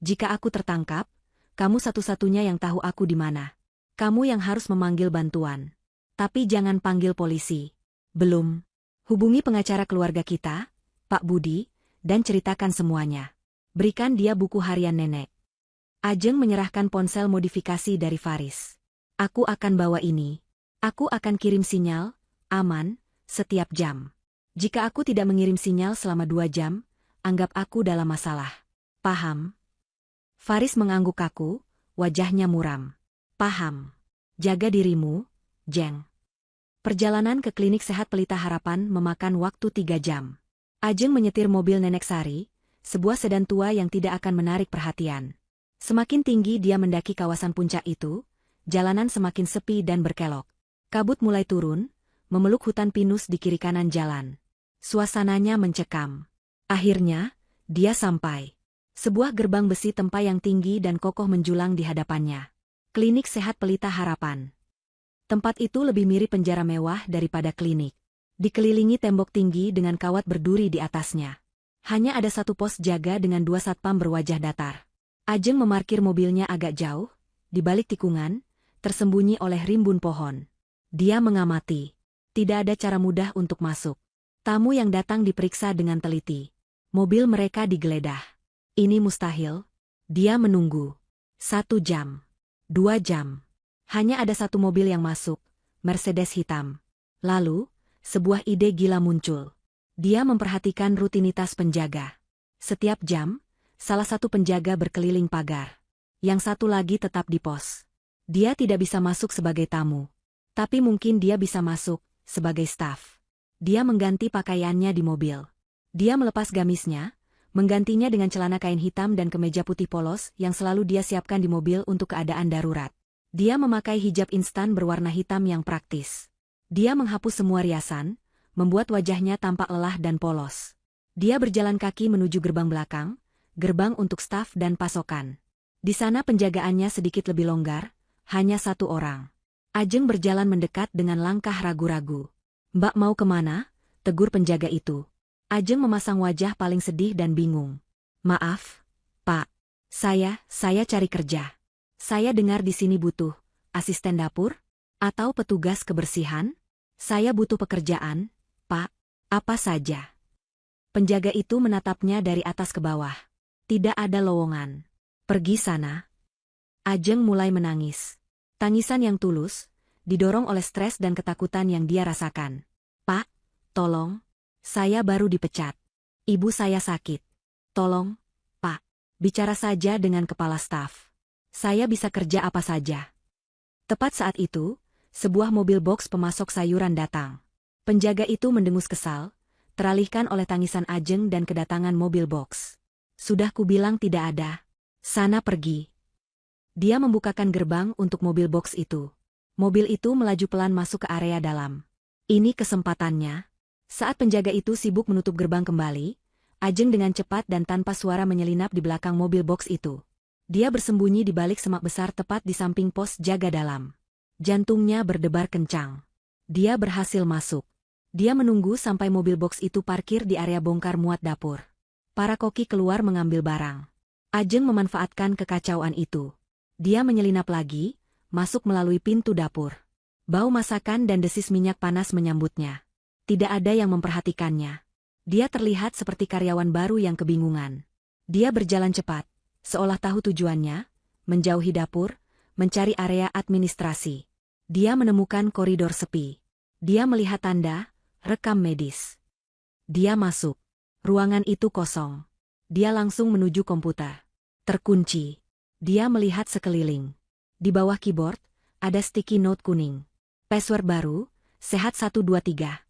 Jika aku tertangkap, kamu satu-satunya yang tahu aku di mana. Kamu yang harus memanggil bantuan. Tapi jangan panggil polisi. Belum. Hubungi pengacara keluarga kita, Pak Budi, dan ceritakan semuanya. Berikan dia buku harian nenek. Ajeng menyerahkan ponsel modifikasi dari Faris. Aku akan bawa ini. Aku akan kirim sinyal, aman, setiap jam. Jika aku tidak mengirim sinyal selama 2 jam, anggap aku dalam masalah. Paham? Faris mengangguk kaku, wajahnya muram. Paham. Jaga dirimu, Jeng. Perjalanan ke klinik sehat Pelita Harapan memakan waktu 3 jam. Ajeng menyetir mobil Nenek Sari, sebuah sedan tua yang tidak akan menarik perhatian. Semakin tinggi dia mendaki kawasan puncak itu, jalanan semakin sepi dan berkelok. Kabut mulai turun, memeluk hutan pinus di kiri kanan jalan. Suasananya mencekam. Akhirnya, dia sampai. Sebuah gerbang besi tempa yang tinggi dan kokoh menjulang di hadapannya. Klinik Sehat Pelita Harapan. Tempat itu lebih mirip penjara mewah daripada klinik. Dikelilingi tembok tinggi dengan kawat berduri di atasnya. Hanya ada satu pos jaga dengan 2 satpam berwajah datar. Ajeng memarkir mobilnya agak jauh, di balik tikungan, tersembunyi oleh rimbun pohon. Dia mengamati. Tidak ada cara mudah untuk masuk. Tamu yang datang diperiksa dengan teliti. Mobil mereka digeledah. Ini mustahil. Dia menunggu. 1 jam. 2 jam. Hanya ada satu mobil yang masuk, Mercedes hitam. Lalu, sebuah ide gila muncul. Dia memperhatikan rutinitas penjaga. Setiap jam, salah satu penjaga berkeliling pagar. Yang satu lagi tetap di pos. Dia tidak bisa masuk sebagai tamu. Tapi mungkin dia bisa masuk, sebagai staf. Dia mengganti pakaiannya di mobil. Dia melepas gamisnya, menggantinya dengan celana kain hitam dan kemeja putih polos yang selalu dia siapkan di mobil untuk keadaan darurat. Dia memakai hijab instan berwarna hitam yang praktis. Dia menghapus semua riasan, membuat wajahnya tampak lelah dan polos. Dia berjalan kaki menuju gerbang belakang, gerbang untuk staf dan pasokan. Di sana penjagaannya sedikit lebih longgar, hanya satu orang. Ajeng berjalan mendekat dengan langkah ragu-ragu. "Mbak mau kemana?" tegur penjaga itu. Ajeng memasang wajah paling sedih dan bingung. "Maaf, Pak. Saya cari kerja. Saya dengar di sini butuh asisten dapur atau petugas kebersihan. Saya butuh pekerjaan, Pak. Apa saja?" Penjaga itu menatapnya dari atas ke bawah. "Tidak ada lowongan. Pergi sana." Ajeng mulai menangis. Tangisan yang tulus, didorong oleh stres dan ketakutan yang dia rasakan. "Pak, tolong. Saya baru dipecat. Ibu saya sakit. Tolong, Pak. Bicara saja dengan kepala staf. Saya bisa kerja apa saja." Tepat saat itu, sebuah mobil boks pemasok sayuran datang. Penjaga itu mendengus kesal, teralihkan oleh tangisan Ajeng dan kedatangan mobil boks. "Sudah kubilang tidak ada. Sana pergi." Dia membukakan gerbang untuk mobil boks itu. Mobil itu melaju pelan masuk ke area dalam. Ini kesempatannya. Saat penjaga itu sibuk menutup gerbang kembali, Ajeng dengan cepat dan tanpa suara menyelinap di belakang mobil boks itu. Dia bersembunyi di balik semak besar tepat di samping pos jaga dalam. Jantungnya berdebar kencang. Dia berhasil masuk. Dia menunggu sampai mobil boks itu parkir di area bongkar muat dapur. Para koki keluar mengambil barang. Ajeng memanfaatkan kekacauan itu. Dia menyelinap lagi, masuk melalui pintu dapur. Bau masakan dan desis minyak panas menyambutnya. Tidak ada yang memperhatikannya. Dia terlihat seperti karyawan baru yang kebingungan. Dia berjalan cepat, seolah tahu tujuannya, menjauhi dapur, mencari area administrasi. Dia menemukan koridor sepi. Dia melihat tanda, rekam medis. Dia masuk. Ruangan itu kosong. Dia langsung menuju komputer. Terkunci. Dia melihat sekeliling. Di bawah keyboard, ada sticky note kuning. Password baru, sehat 123.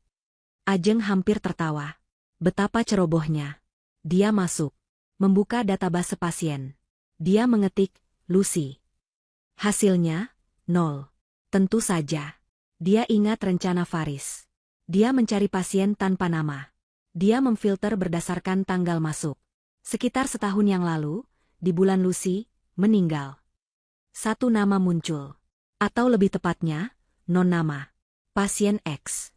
Ajeng hampir tertawa. Betapa cerobohnya. Dia masuk. Membuka database pasien. Dia mengetik, Lucy. Hasilnya, 0. Tentu saja. Dia ingat rencana Faris. Dia mencari pasien tanpa nama. Dia memfilter berdasarkan tanggal masuk. Sekitar setahun yang lalu, di bulan Lucy, meninggal. Satu nama muncul. Atau lebih tepatnya, non nama. Pasien X.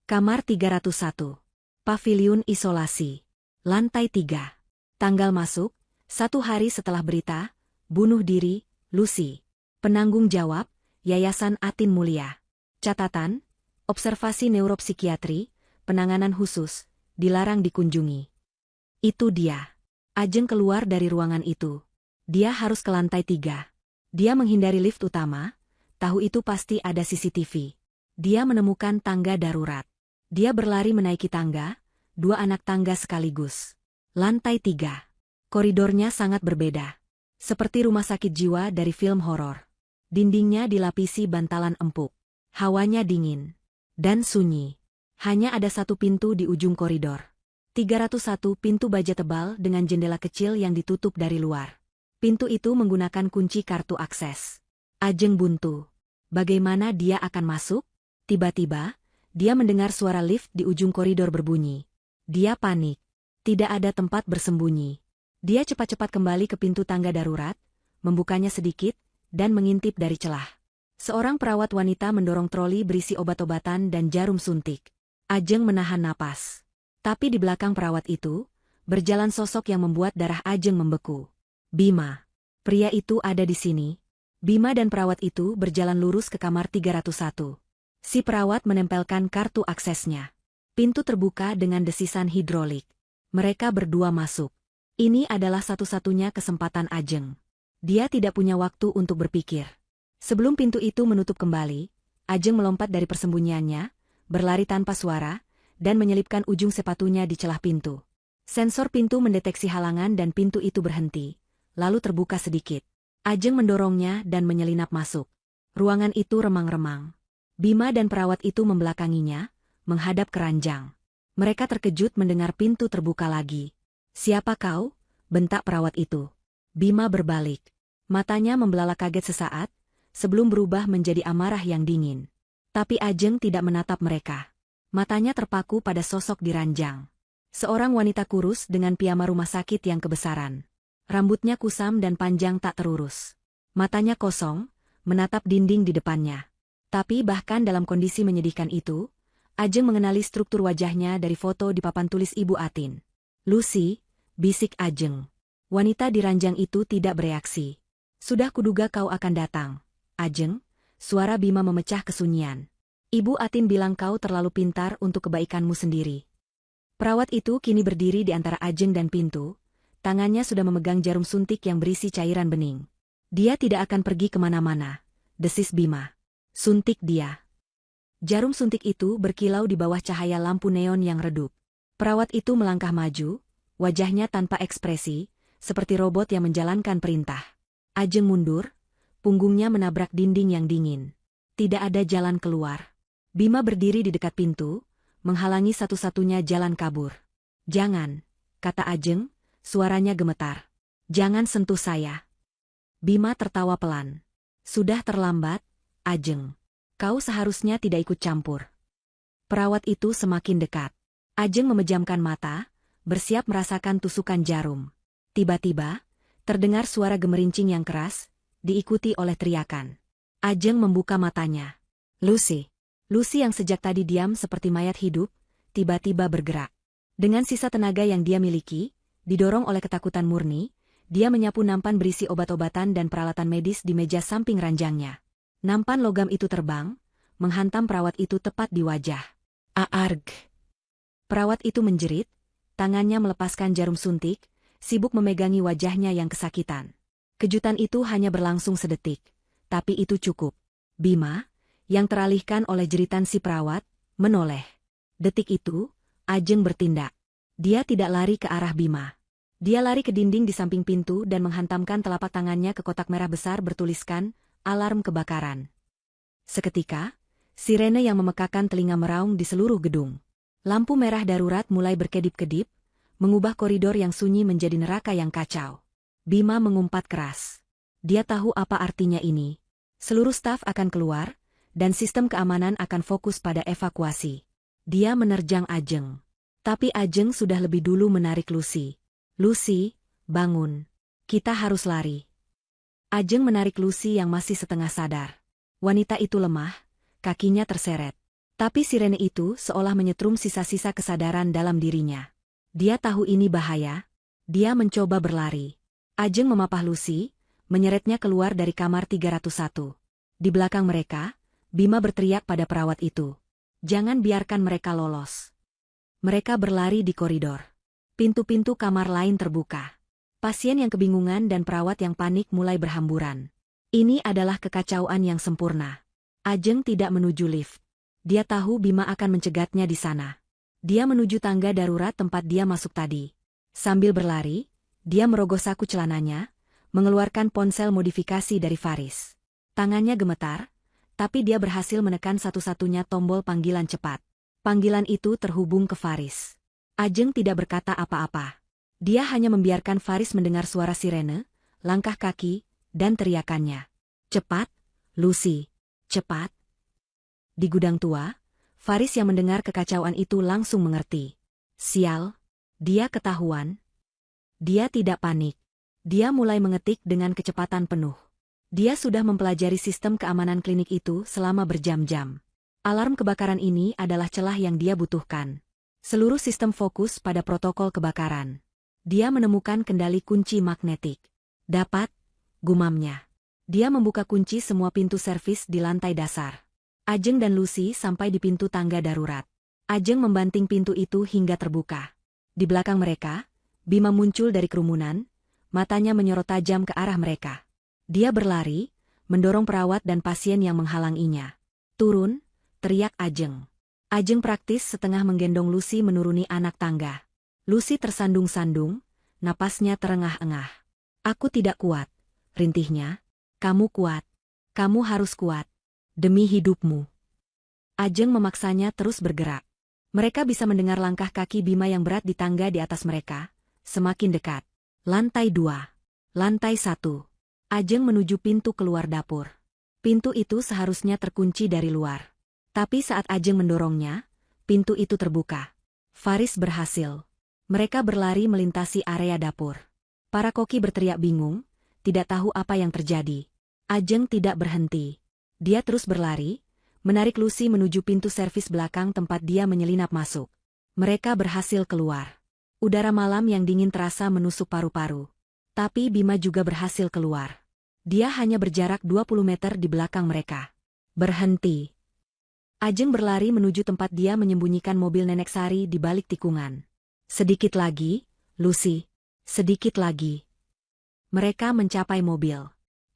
Kamar 301. Paviliun isolasi. Lantai 3. Tanggal masuk, 1 hari setelah berita, bunuh diri, Lucy. Penanggung jawab, Yayasan Atin Mulia. Catatan, observasi neuropsikiatri, penanganan khusus, dilarang dikunjungi. Itu dia. Ajeng keluar dari ruangan itu. Dia harus ke lantai 3. Dia menghindari lift utama, tahu itu pasti ada CCTV. Dia menemukan tangga darurat. Dia berlari menaiki tangga, 2 anak tangga sekaligus. Lantai 3. Koridornya sangat berbeda. Seperti rumah sakit jiwa dari film horor. Dindingnya dilapisi bantalan empuk. Hawanya dingin. Dan sunyi. Hanya ada satu pintu di ujung koridor. 301 pintu baja tebal dengan jendela kecil yang ditutup dari luar. Pintu itu menggunakan kunci kartu akses. Ajeng buntu. Bagaimana dia akan masuk? Tiba-tiba, dia mendengar suara lift di ujung koridor berbunyi. Dia panik. Tidak ada tempat bersembunyi. Dia cepat-cepat kembali ke pintu tangga darurat, membukanya sedikit, dan mengintip dari celah. Seorang perawat wanita mendorong troli berisi obat-obatan dan jarum suntik. Ajeng menahan napas. Tapi di belakang perawat itu, berjalan sosok yang membuat darah Ajeng membeku. Bima. Pria itu ada di sini. Bima dan perawat itu berjalan lurus ke kamar 301. Si perawat menempelkan kartu aksesnya. Pintu terbuka dengan desisan hidrolik. Mereka berdua masuk. Ini adalah satu-satunya kesempatan Ajeng. Dia tidak punya waktu untuk berpikir. Sebelum pintu itu menutup kembali, Ajeng melompat dari persembunyiannya, berlari tanpa suara, dan menyelipkan ujung sepatunya di celah pintu. Sensor pintu mendeteksi halangan dan pintu itu berhenti, lalu terbuka sedikit. Ajeng mendorongnya dan menyelinap masuk. Ruangan itu remang-remang. Bima dan perawat itu membelakanginya, menghadap ke ranjang. Mereka terkejut mendengar pintu terbuka lagi. "Siapa kau?" bentak perawat itu. Bima berbalik. Matanya membelalak kaget sesaat, sebelum berubah menjadi amarah yang dingin. Tapi Ajeng tidak menatap mereka. Matanya terpaku pada sosok di ranjang. Seorang wanita kurus dengan piyama rumah sakit yang kebesaran. Rambutnya kusam dan panjang tak terurus. Matanya kosong, menatap dinding di depannya. Tapi bahkan dalam kondisi menyedihkan itu, Ajeng mengenali struktur wajahnya dari foto di papan tulis Ibu Atin. "Lucy," bisik Ajeng. Wanita di ranjang itu tidak bereaksi. "Sudah kuduga kau akan datang, Ajeng," suara Bima memecah kesunyian. "Ibu Atin bilang kau terlalu pintar untuk kebaikanmu sendiri." Perawat itu kini berdiri di antara Ajeng dan pintu, tangannya sudah memegang jarum suntik yang berisi cairan bening. "Dia tidak akan pergi kemana-mana," desis Bima. "Suntik dia." Jarum suntik itu berkilau di bawah cahaya lampu neon yang redup. Perawat itu melangkah maju, wajahnya tanpa ekspresi, seperti robot yang menjalankan perintah. Ajeng mundur, punggungnya menabrak dinding yang dingin. Tidak ada jalan keluar. Bima berdiri di dekat pintu, menghalangi satu-satunya jalan kabur. "Jangan," kata Ajeng, suaranya gemetar. "Jangan sentuh saya." Bima tertawa pelan. "Sudah terlambat, Ajeng. Kau seharusnya tidak ikut campur." Perawat itu semakin dekat. Ajeng memejamkan mata, bersiap merasakan tusukan jarum. Tiba-tiba, terdengar suara gemerincing yang keras, diikuti oleh teriakan. Ajeng membuka matanya. Lucy. Lucy yang sejak tadi diam seperti mayat hidup, tiba-tiba bergerak. Dengan sisa tenaga yang dia miliki, didorong oleh ketakutan murni, dia menyapu nampan berisi obat-obatan dan peralatan medis di meja samping ranjangnya. Nampan logam itu terbang, menghantam perawat itu tepat di wajah. "Aarg!" Perawat itu menjerit, tangannya melepaskan jarum suntik, sibuk memegangi wajahnya yang kesakitan. Kejutan itu hanya berlangsung sedetik, tapi itu cukup. Bima, yang teralihkan oleh jeritan si perawat, menoleh. Detik itu, Ajeng bertindak. Dia tidak lari ke arah Bima. Dia lari ke dinding di samping pintu dan menghantamkan telapak tangannya ke kotak merah besar bertuliskan, "Alarm kebakaran." Seketika, sirene yang memekakan telinga meraung di seluruh gedung. Lampu merah darurat mulai berkedip-kedip, mengubah koridor yang sunyi menjadi neraka yang kacau. Bima mengumpat keras. Dia tahu apa artinya ini. Seluruh staf akan keluar, dan sistem keamanan akan fokus pada evakuasi. Dia menerjang Ajeng. Tapi Ajeng sudah lebih dulu menarik Lucy. "Lucy, bangun. Kita harus lari." Ajeng menarik Lucy yang masih setengah sadar. Wanita itu lemah, kakinya terseret. Tapi sirene itu seolah menyetrum sisa-sisa kesadaran dalam dirinya. Dia tahu ini bahaya. Dia mencoba berlari. Ajeng memapah Lucy, menyeretnya keluar dari kamar 301. Di belakang mereka, Bima berteriak pada perawat itu. "Jangan biarkan mereka lolos." Mereka berlari di koridor. Pintu-pintu kamar lain terbuka. Pasien yang kebingungan dan perawat yang panik mulai berhamburan. Ini adalah kekacauan yang sempurna. Ajeng tidak menuju lift. Dia tahu Bima akan mencegatnya di sana. Dia menuju tangga darurat tempat dia masuk tadi. Sambil berlari, dia merogoh saku celananya, mengeluarkan ponsel modifikasi dari Faris. Tangannya gemetar, tapi dia berhasil menekan satu-satunya tombol panggilan cepat. Panggilan itu terhubung ke Faris. Ajeng tidak berkata apa-apa. Dia hanya membiarkan Faris mendengar suara sirene, langkah kaki, dan teriakannya. "Cepat, Lucy, cepat." Di gudang tua, Faris yang mendengar kekacauan itu langsung mengerti. Sial, dia ketahuan. Dia tidak panik. Dia mulai mengetik dengan kecepatan penuh. Dia sudah mempelajari sistem keamanan klinik itu selama berjam-jam. Alarm kebakaran ini adalah celah yang dia butuhkan. Seluruh sistem fokus pada protokol kebakaran. Dia menemukan kendali kunci magnetik. "Dapat," gumamnya. Dia membuka kunci semua pintu servis di lantai dasar. Ajeng dan Lucy sampai di pintu tangga darurat. Ajeng membanting pintu itu hingga terbuka. Di belakang mereka, Bima muncul dari kerumunan, matanya menyorot tajam ke arah mereka. Dia berlari, mendorong perawat dan pasien yang menghalanginya. "Turun," teriak Ajeng. Ajeng praktis setengah menggendong Lucy menuruni anak tangga. Lucy tersandung-sandung, napasnya terengah-engah. "Aku tidak kuat," rintihnya. "Kamu kuat. Kamu harus kuat. Demi hidupmu." Ajeng memaksanya terus bergerak. Mereka bisa mendengar langkah kaki Bima yang berat di tangga di atas mereka, semakin dekat. Lantai 2. Lantai 1. Ajeng menuju pintu keluar dapur. Pintu itu seharusnya terkunci dari luar. Tapi saat Ajeng mendorongnya, pintu itu terbuka. Faris berhasil. Mereka berlari melintasi area dapur. Para koki berteriak bingung, tidak tahu apa yang terjadi. Ajeng tidak berhenti. Dia terus berlari, menarik Lucy menuju pintu servis belakang tempat dia menyelinap masuk. Mereka berhasil keluar. Udara malam yang dingin terasa menusuk paru-paru. Tapi Bima juga berhasil keluar. Dia hanya berjarak 20 meter di belakang mereka. Berhenti. Ajeng berlari menuju tempat dia menyembunyikan mobil Nenek Sari di balik tikungan. Sedikit lagi, Lucy. Sedikit lagi. Mereka mencapai mobil.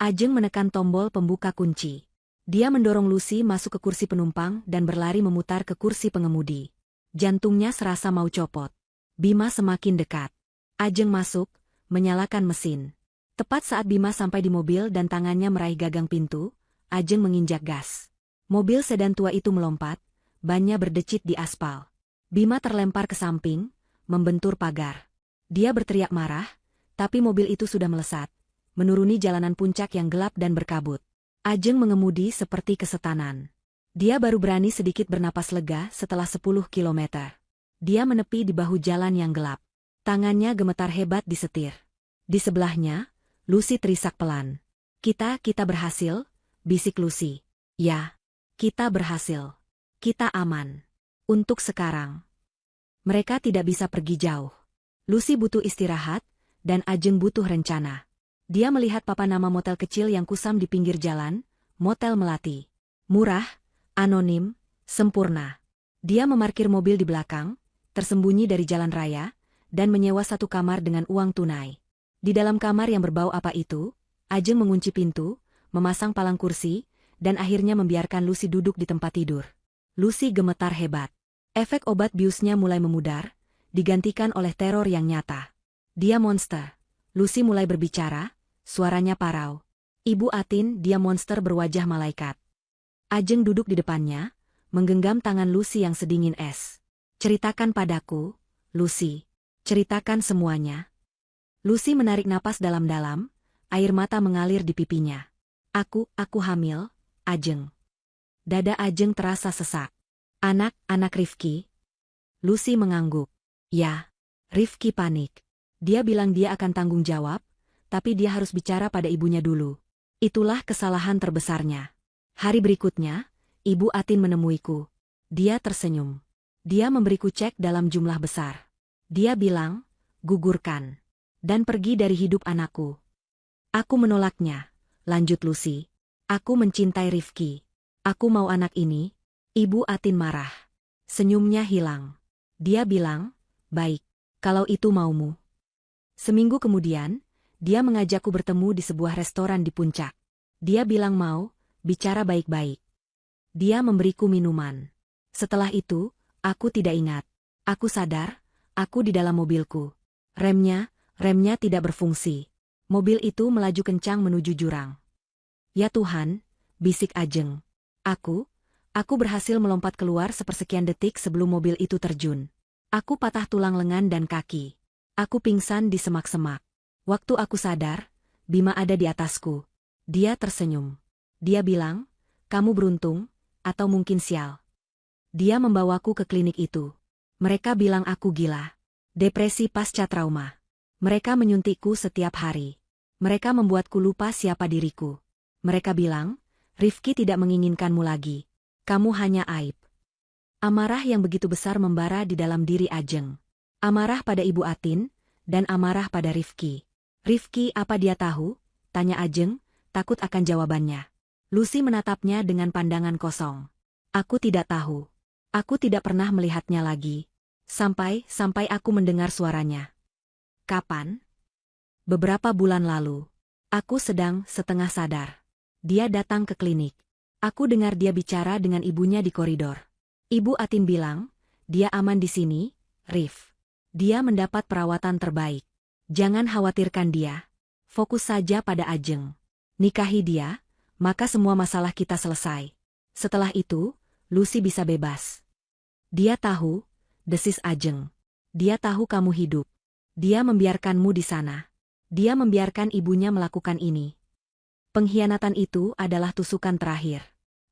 Ajeng menekan tombol pembuka kunci. Dia mendorong Lucy masuk ke kursi penumpang dan berlari memutar ke kursi pengemudi. Jantungnya serasa mau copot. Bima semakin dekat. Ajeng masuk, menyalakan mesin. Tepat saat Bima sampai di mobil dan tangannya meraih gagang pintu, Ajeng menginjak gas. Mobil sedan tua itu melompat, bannya berdecit di aspal. Bima terlempar ke samping, membentur pagar. Dia berteriak marah, tapi mobil itu sudah melesat, menuruni jalanan puncak yang gelap dan berkabut. Ajeng mengemudi seperti kesetanan. Dia baru berani sedikit bernapas lega setelah 10 kilometer. Dia menepi di bahu jalan yang gelap. Tangannya gemetar hebat di setir. Di sebelahnya, Lucy terisak pelan. Kita berhasil, bisik Lucy. Ya, kita berhasil. Kita aman. Untuk sekarang. Mereka tidak bisa pergi jauh. Lucy butuh istirahat, dan Ajeng butuh rencana. Dia melihat papan nama motel kecil yang kusam di pinggir jalan, Motel Melati. Murah, anonim, sempurna. Dia memarkir mobil di belakang, tersembunyi dari jalan raya, dan menyewa satu kamar dengan uang tunai. Di dalam kamar yang berbau apa itu, Ajeng mengunci pintu, memasang palang kursi, dan akhirnya membiarkan Lucy duduk di tempat tidur. Lucy gemetar hebat. Efek obat biusnya mulai memudar, digantikan oleh teror yang nyata. Dia monster. Lucy mulai berbicara, suaranya parau. Ibu Atin, dia monster berwajah malaikat. Ajeng duduk di depannya, menggenggam tangan Lucy yang sedingin es. Ceritakan padaku, Lucy. Ceritakan semuanya. Lucy menarik napas dalam-dalam, air mata mengalir di pipinya. Aku hamil, Ajeng. Dada Ajeng terasa sesak. Anak Rifki. Lucy mengangguk. Ya. Rifki panik. Dia bilang dia akan tanggung jawab, tapi dia harus bicara pada ibunya dulu. Itulah kesalahan terbesarnya. Hari berikutnya, Ibu Atin menemuiku. Dia tersenyum. Dia memberiku cek dalam jumlah besar. Dia bilang, gugurkan. Dan pergi dari hidup anakku. Aku menolaknya, lanjut Lucy. Aku mencintai Rifki. Aku mau anak ini. Ibu Atin marah. Senyumnya hilang. Dia bilang, baik, kalau itu maumu. Seminggu kemudian, dia mengajakku bertemu di sebuah restoran di puncak. Dia bilang mau, bicara baik-baik. Dia memberiku minuman. Setelah itu, aku tidak ingat. Aku sadar, aku di dalam mobilku. Remnya tidak berfungsi. Mobil itu melaju kencang menuju jurang. Ya Tuhan, bisik Ajeng. Aku berhasil melompat keluar sepersekian detik sebelum mobil itu terjun. Aku patah tulang lengan dan kaki. Aku pingsan di semak-semak. Waktu aku sadar, Bima ada di atasku. Dia tersenyum. Dia bilang, kamu beruntung, atau mungkin sial. Dia membawaku ke klinik itu. Mereka bilang aku gila. Depresi pasca trauma. Mereka menyuntikku setiap hari. Mereka membuatku lupa siapa diriku. Mereka bilang, Rifki tidak menginginkanmu lagi. Kamu hanya aib. Amarah yang begitu besar membara di dalam diri Ajeng. Amarah pada Ibu Atin, dan amarah pada Rifki. Rifki apa dia tahu? Tanya Ajeng, takut akan jawabannya. Lucy menatapnya dengan pandangan kosong. Aku tidak tahu. Aku tidak pernah melihatnya lagi. Sampai aku mendengar suaranya. Kapan? Beberapa bulan lalu. Aku sedang setengah sadar. Dia datang ke klinik. Aku dengar dia bicara dengan ibunya di koridor. Ibu Atin bilang, dia aman di sini, Rif. Dia mendapat perawatan terbaik. Jangan khawatirkan dia. Fokus saja pada Ajeng. Nikahi dia, maka semua masalah kita selesai. Setelah itu, Lucy bisa bebas. Dia tahu, desis Ajeng. Dia tahu kamu hidup. Dia membiarkanmu di sana. Dia membiarkan ibunya melakukan ini. Pengkhianatan itu adalah tusukan terakhir.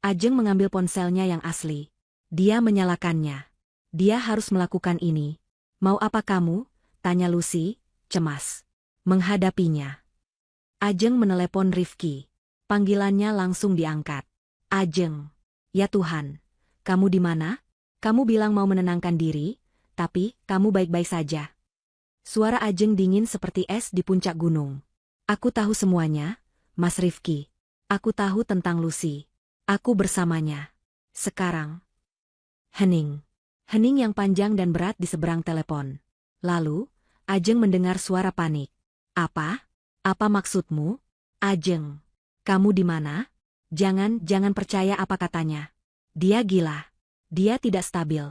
Ajeng mengambil ponselnya yang asli. Dia menyalakannya. Dia harus melakukan ini. Mau apa kamu? Tanya Lucy, cemas. Menghadapinya. Ajeng menelepon Rifki. Panggilannya langsung diangkat. Ajeng. Ya Tuhan. Kamu di mana? Kamu bilang mau menenangkan diri, tapi kamu baik-baik saja. Suara Ajeng dingin seperti es di puncak gunung. Aku tahu semuanya, Mas Rifki. Aku tahu tentang Lucy. Aku bersamanya. Sekarang. Hening. Hening yang panjang dan berat di seberang telepon. Lalu, Ajeng mendengar suara panik. Apa? Apa maksudmu? Ajeng. Kamu di mana? Jangan percaya apa katanya. Dia gila. Dia tidak stabil.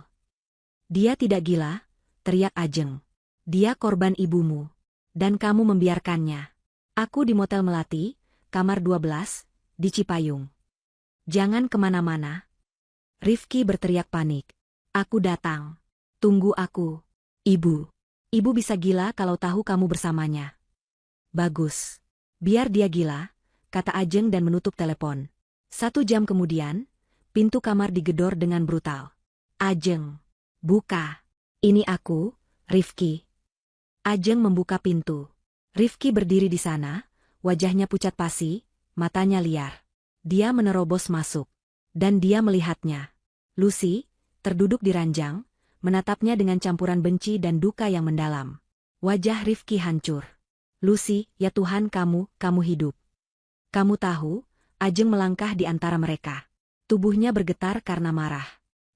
Dia tidak gila, teriak Ajeng. Dia korban ibumu. Dan kamu membiarkannya. Aku di Motel Melati, kamar 12, di Cipayung. Jangan kemana-mana. Rifki berteriak panik. Aku datang. Tunggu aku. Ibu. Ibu bisa gila kalau tahu kamu bersamanya. Bagus. Biar dia gila, kata Ajeng dan menutup telepon. 1 jam kemudian, pintu kamar digedor dengan brutal. Ajeng. Buka. Ini aku, Rifki. Ajeng membuka pintu. Rifki berdiri di sana, wajahnya pucat pasi, matanya liar. Dia menerobos masuk. Dan dia melihatnya. Lucy, terduduk di ranjang, menatapnya dengan campuran benci dan duka yang mendalam. Wajah Rifki hancur. Lucy, ya Tuhan kamu hidup. Kamu tahu, Ajeng melangkah di antara mereka. Tubuhnya bergetar karena marah.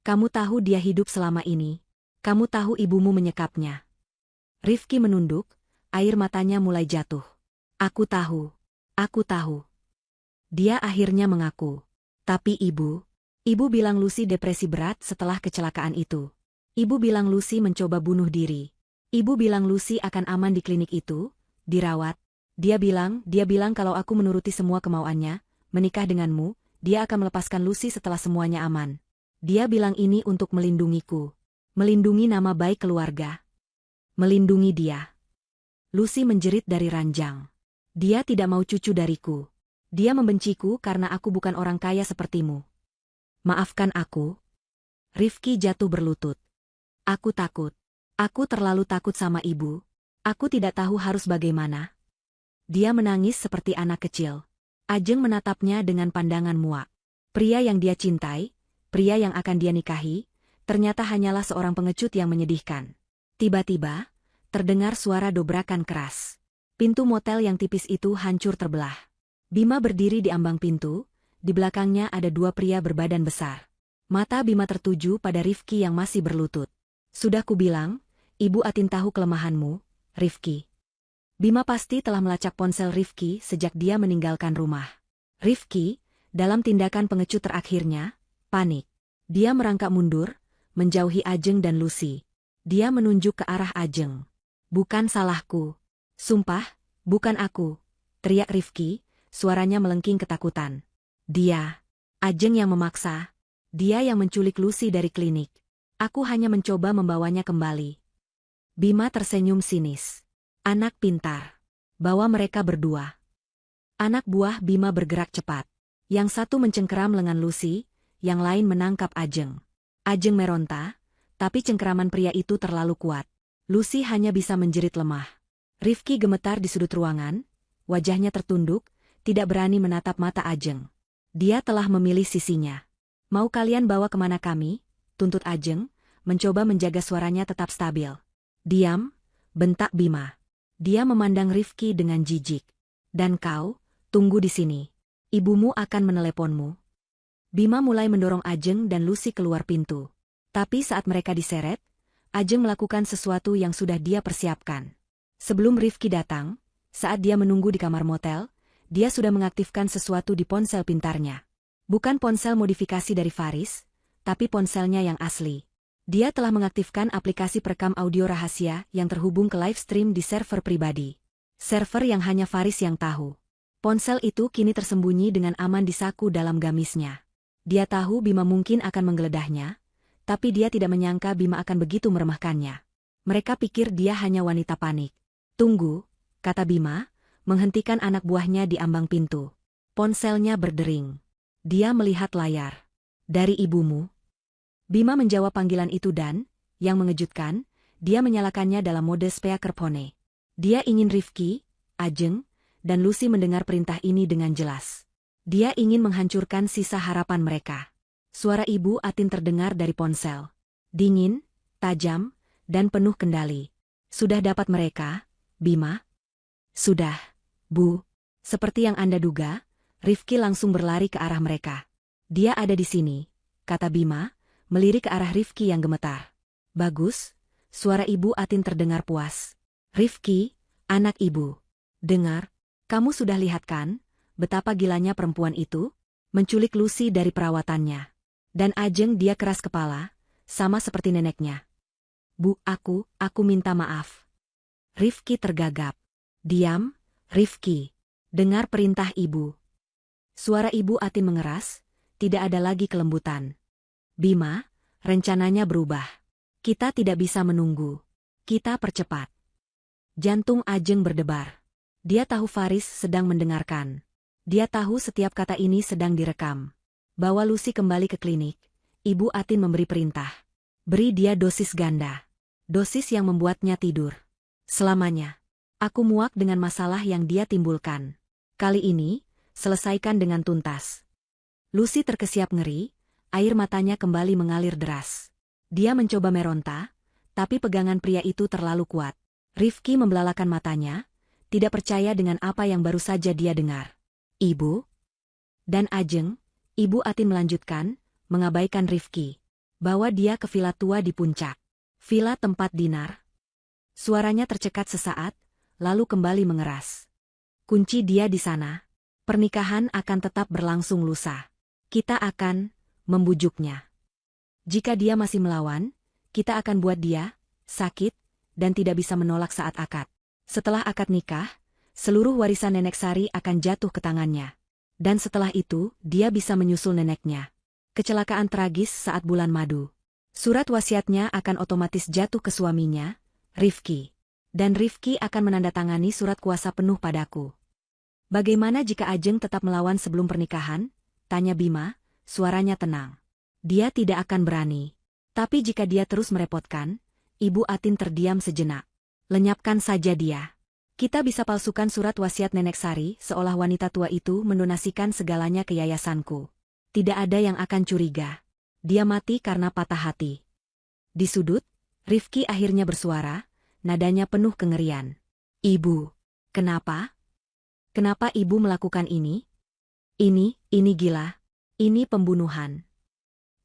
Kamu tahu dia hidup selama ini. Kamu tahu ibumu menyekapnya. Rifki menunduk, air matanya mulai jatuh. Aku tahu. Aku tahu. Dia akhirnya mengaku. Tapi ibu bilang Lucy depresi berat setelah kecelakaan itu. Ibu bilang Lucy mencoba bunuh diri. Ibu bilang Lucy akan aman di klinik itu, dirawat. Dia bilang kalau aku menuruti semua kemauannya, menikah denganmu, dia akan melepaskan Lucy setelah semuanya aman. Dia bilang ini untuk melindungiku. Melindungi nama baik keluarga. Melindungi dia. Lucy menjerit dari ranjang. Dia tidak mau cucu dariku. Dia membenciku karena aku bukan orang kaya sepertimu. Maafkan aku. Rifki jatuh berlutut. Aku takut. Aku terlalu takut sama ibu. Aku tidak tahu harus bagaimana. Dia menangis seperti anak kecil. Ajeng menatapnya dengan pandangan muak. Pria yang dia cintai, pria yang akan dia nikahi, ternyata hanyalah seorang pengecut yang menyedihkan. Tiba-tiba, terdengar suara dobrakan keras. Pintu motel yang tipis itu hancur terbelah. Bima berdiri di ambang pintu, di belakangnya ada 2 pria berbadan besar. Mata Bima tertuju pada Rifki yang masih berlutut. Sudah kubilang, Ibu Atin tahu kelemahanmu, Rifki. Bima pasti telah melacak ponsel Rifki sejak dia meninggalkan rumah. Rifki, dalam tindakan pengecut terakhirnya, panik. Dia merangkak mundur, menjauhi Ajeng dan Lucy. Dia menunjuk ke arah Ajeng. Bukan salahku. Sumpah, bukan aku, teriak Rifki, suaranya melengking ketakutan. Dia, Ajeng yang memaksa. Dia yang menculik Lucy dari klinik. Aku hanya mencoba membawanya kembali. Bima tersenyum sinis. Anak pintar. Bawa mereka berdua. Anak buah Bima bergerak cepat. Yang satu mencengkeram lengan Lucy, yang lain menangkap Ajeng. Ajeng meronta, tapi cengkeraman pria itu terlalu kuat. Lucy hanya bisa menjerit lemah. Rifki gemetar di sudut ruangan, wajahnya tertunduk, tidak berani menatap mata Ajeng. Dia telah memilih sisinya. Mau kalian bawa kemana kami? Tuntut Ajeng, mencoba menjaga suaranya tetap stabil. Diam, bentak Bima. Dia memandang Rifki dengan jijik. Dan kau, tunggu di sini. Ibumu akan meneleponmu. Bima mulai mendorong Ajeng dan Lucy keluar pintu. Tapi saat mereka diseret, Ajeng melakukan sesuatu yang sudah dia persiapkan. Sebelum Rifki datang, saat dia menunggu di kamar motel, dia sudah mengaktifkan sesuatu di ponsel pintarnya. Bukan ponsel modifikasi dari Faris, tapi ponselnya yang asli. Dia telah mengaktifkan aplikasi perekam audio rahasia yang terhubung ke live stream di server pribadi. Server yang hanya Faris yang tahu. Ponsel itu kini tersembunyi dengan aman di saku dalam gamisnya. Dia tahu Bima mungkin akan menggeledahnya, tapi dia tidak menyangka Bima akan begitu meremehkannya. Mereka pikir dia hanya wanita panik. Tunggu, kata Bima, menghentikan anak buahnya di ambang pintu. Ponselnya berdering. Dia melihat layar. Dari ibumu? Bima menjawab panggilan itu dan, yang mengejutkan, dia menyalakannya dalam mode speakerphone. Dia ingin Rifki, Ajeng, dan Lucy mendengar perintah ini dengan jelas. Dia ingin menghancurkan sisa harapan mereka. Suara Ibu Atin terdengar dari ponsel. Dingin, tajam, dan penuh kendali. Sudah dapat mereka, Bima? Sudah, Bu. Seperti yang Anda duga, Rifki langsung berlari ke arah mereka. Dia ada di sini, kata Bima, melirik ke arah Rifki yang gemetar. Bagus, suara Ibu Atin terdengar puas. Rifki, anak ibu. Dengar, kamu sudah lihat kan, betapa gilanya perempuan itu? Menculik Lucy dari perawatannya. Dan Ajeng dia keras kepala, sama seperti neneknya. Bu, aku minta maaf. Rifki tergagap. Diam, Rifki. Dengar perintah ibu. Suara Ibu Atin mengeras, tidak ada lagi kelembutan. Bima, rencananya berubah. Kita tidak bisa menunggu. Kita percepat. Jantung Ajeng berdebar. Dia tahu Faris sedang mendengarkan. Dia tahu setiap kata ini sedang direkam. Bawa Lucy kembali ke klinik. Ibu Atin memberi perintah. Beri dia dosis ganda. Dosis yang membuatnya tidur. Selamanya. Aku muak dengan masalah yang dia timbulkan. Kali ini, selesaikan dengan tuntas. Lucy terkesiap ngeri, air matanya kembali mengalir deras. Dia mencoba meronta, tapi pegangan pria itu terlalu kuat. Rifki membelalakan matanya, tidak percaya dengan apa yang baru saja dia dengar. Ibu? Dan Ajeng, Ibu Atin melanjutkan, mengabaikan Rifki. Bawa dia ke villa tua di puncak. Villa tempat dinar. Suaranya tercekat sesaat, lalu kembali mengeras. Kunci dia di sana. Pernikahan akan tetap berlangsung lusa. Kita akan membujuknya. Jika dia masih melawan, kita akan buat dia sakit dan tidak bisa menolak saat akad. Setelah akad nikah, seluruh warisan Nenek Sari akan jatuh ke tangannya. Dan setelah itu, dia bisa menyusul neneknya. Kecelakaan tragis saat bulan madu. Surat wasiatnya akan otomatis jatuh ke suaminya, Rifki. Dan Rifki akan menandatangani surat kuasa penuh padaku. Bagaimana jika Ajeng tetap melawan sebelum pernikahan? Tanya Bima, suaranya tenang. Dia tidak akan berani. Tapi jika dia terus merepotkan, Ibu Atin terdiam sejenak. Lenyapkan saja dia. Kita bisa palsukan surat wasiat Nenek Sari seolah wanita tua itu mendonasikan segalanya ke yayasanku. Tidak ada yang akan curiga. Dia mati karena patah hati. Di sudut, Rifki akhirnya bersuara, nadanya penuh kengerian. Ibu, kenapa? Kenapa ibu melakukan ini? Ini gila. Ini pembunuhan.